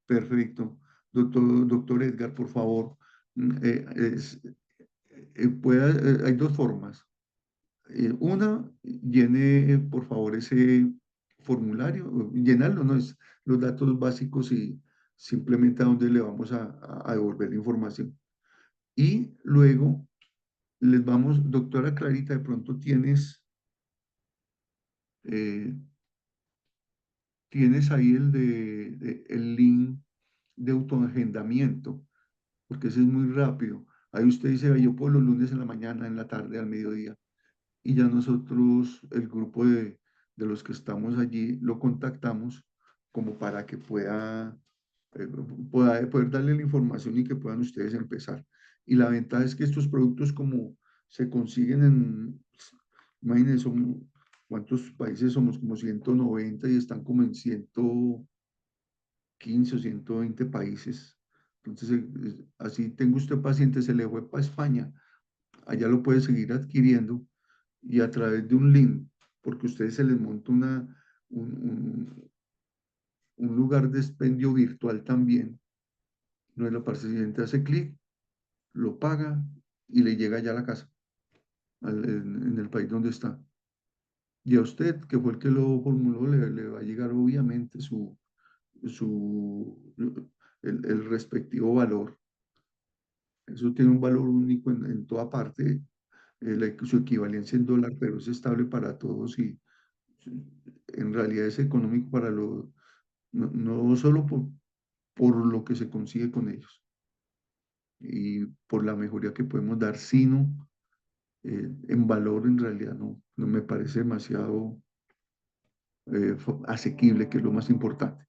Perfecto. Doctor Edgar, por favor, mm, eh, es- hay dos formas. Una, llene por favor ese formulario, llenarlo, ¿no? Es los datos básicos y simplemente a dónde le vamos a devolver la información. Y luego les vamos, doctora Clarita, de pronto eh, tienes ahí el link de autoagendamiento, porque ese es muy rápido. Ahí usted dice, "Ve, yo puedo los lunes en la mañana, en la tarde, al mediodía. Y ya nosotros, el grupo de los que estamos allí, lo contactamos como para que poder darle la información y que puedan ustedes empezar. Y la ventaja es que estos productos como se consiguen imagínense, ¿cuántos países somos? Como 190 y están como en 115 o 120 países. Entonces, así tengo usted paciente, se le fue para España, allá lo puede seguir adquiriendo y a través de un link, porque a ustedes se les monta un lugar de expendio virtual también. Nuestro paciente hace clic, lo paga y le llega ya a la casa, en el país donde está. Y a usted, que fue el que lo formuló, le va a llegar obviamente su, el respectivo valor. Eso tiene un valor único en toda parte, su equivalencia en dólar, pero es estable para todos y en realidad es económico para no solo por lo que se consigue con ellos y por la mejoría que podemos dar, sino en valor en realidad no me parece demasiado asequible, que es lo más importante.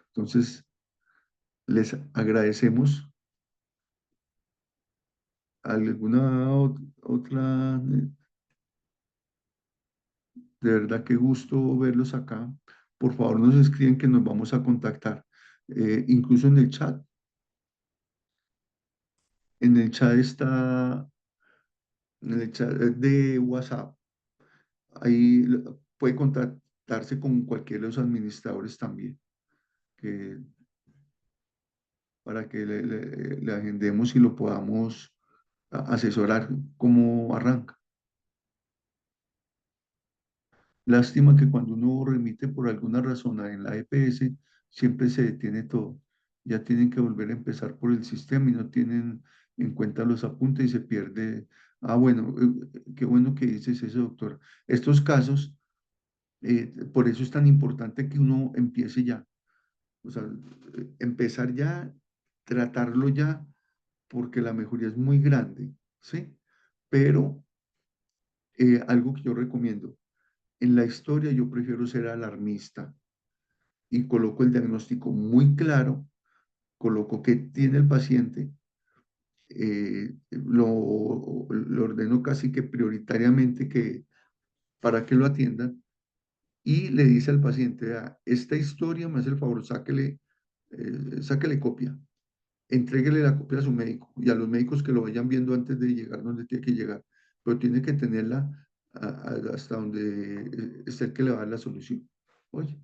Entonces, les agradecemos. ¿Alguna otra? De verdad, qué gusto verlos acá. Por favor, nos escriben que nos vamos a contactar. Incluso en el chat está, en el chat de WhatsApp, ahí puede contactarse con cualquiera de los administradores también, que, para que le agendemos y lo podamos asesorar cómo arranca. Lástima que cuando uno remite por alguna razón en la EPS, siempre se detiene todo. Ya tienen que volver a empezar por el sistema y no tienen en cuenta los apuntes y se pierde. Ah, bueno, qué bueno que dices eso, doctor. Estos casos, por eso es tan importante que uno empiece ya. O sea, empezar ya, tratarlo ya, porque la mejoría es muy grande, ¿sí? Pero algo que yo recomiendo, en la historia yo prefiero ser alarmista y coloco el diagnóstico muy claro, coloco qué tiene el paciente, lo ordeno casi que prioritariamente para que lo atiendan y le dice al paciente: esta historia me hace el favor, sáquele copia, entréguele la copia a su médico y a los médicos que lo vayan viendo antes de llegar donde tiene que llegar, pero tiene que tenerla hasta donde esté el que le va a dar la solución. Oye,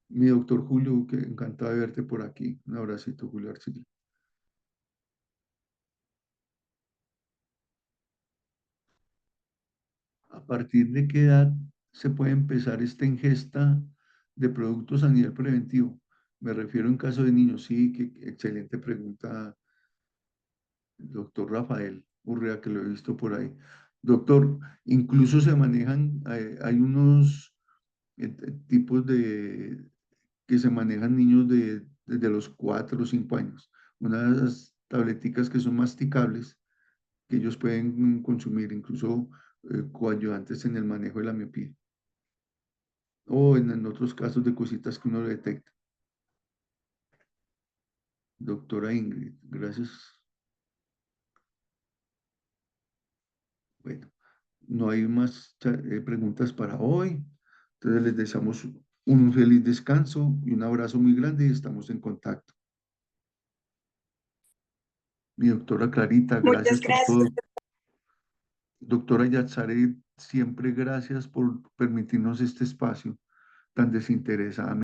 mi doctor Julio, que encantado de verte por aquí. Un abracito, Julio Arcilla. ¿A partir de qué edad se puede empezar esta ingesta de productos a nivel preventivo? Me refiero en caso de niños. Sí, qué excelente pregunta, doctor Rafael Urrea, que lo he visto por ahí. Doctor, incluso se manejan, hay unos tipos que se manejan niños desde los 4 o 5 años. Unas tableticas que son masticables, que ellos pueden consumir, incluso coayudantes en el manejo de la miopía. O en otros casos de cositas que uno detecta. Doctora Ingrid, gracias. Bueno, no hay más preguntas para hoy. Entonces les deseamos un feliz descanso y un abrazo muy grande y estamos en contacto. Mi doctora Clarita, gracias por todo. Doctora Yatzare, siempre gracias por permitirnos este espacio tan desinteresada.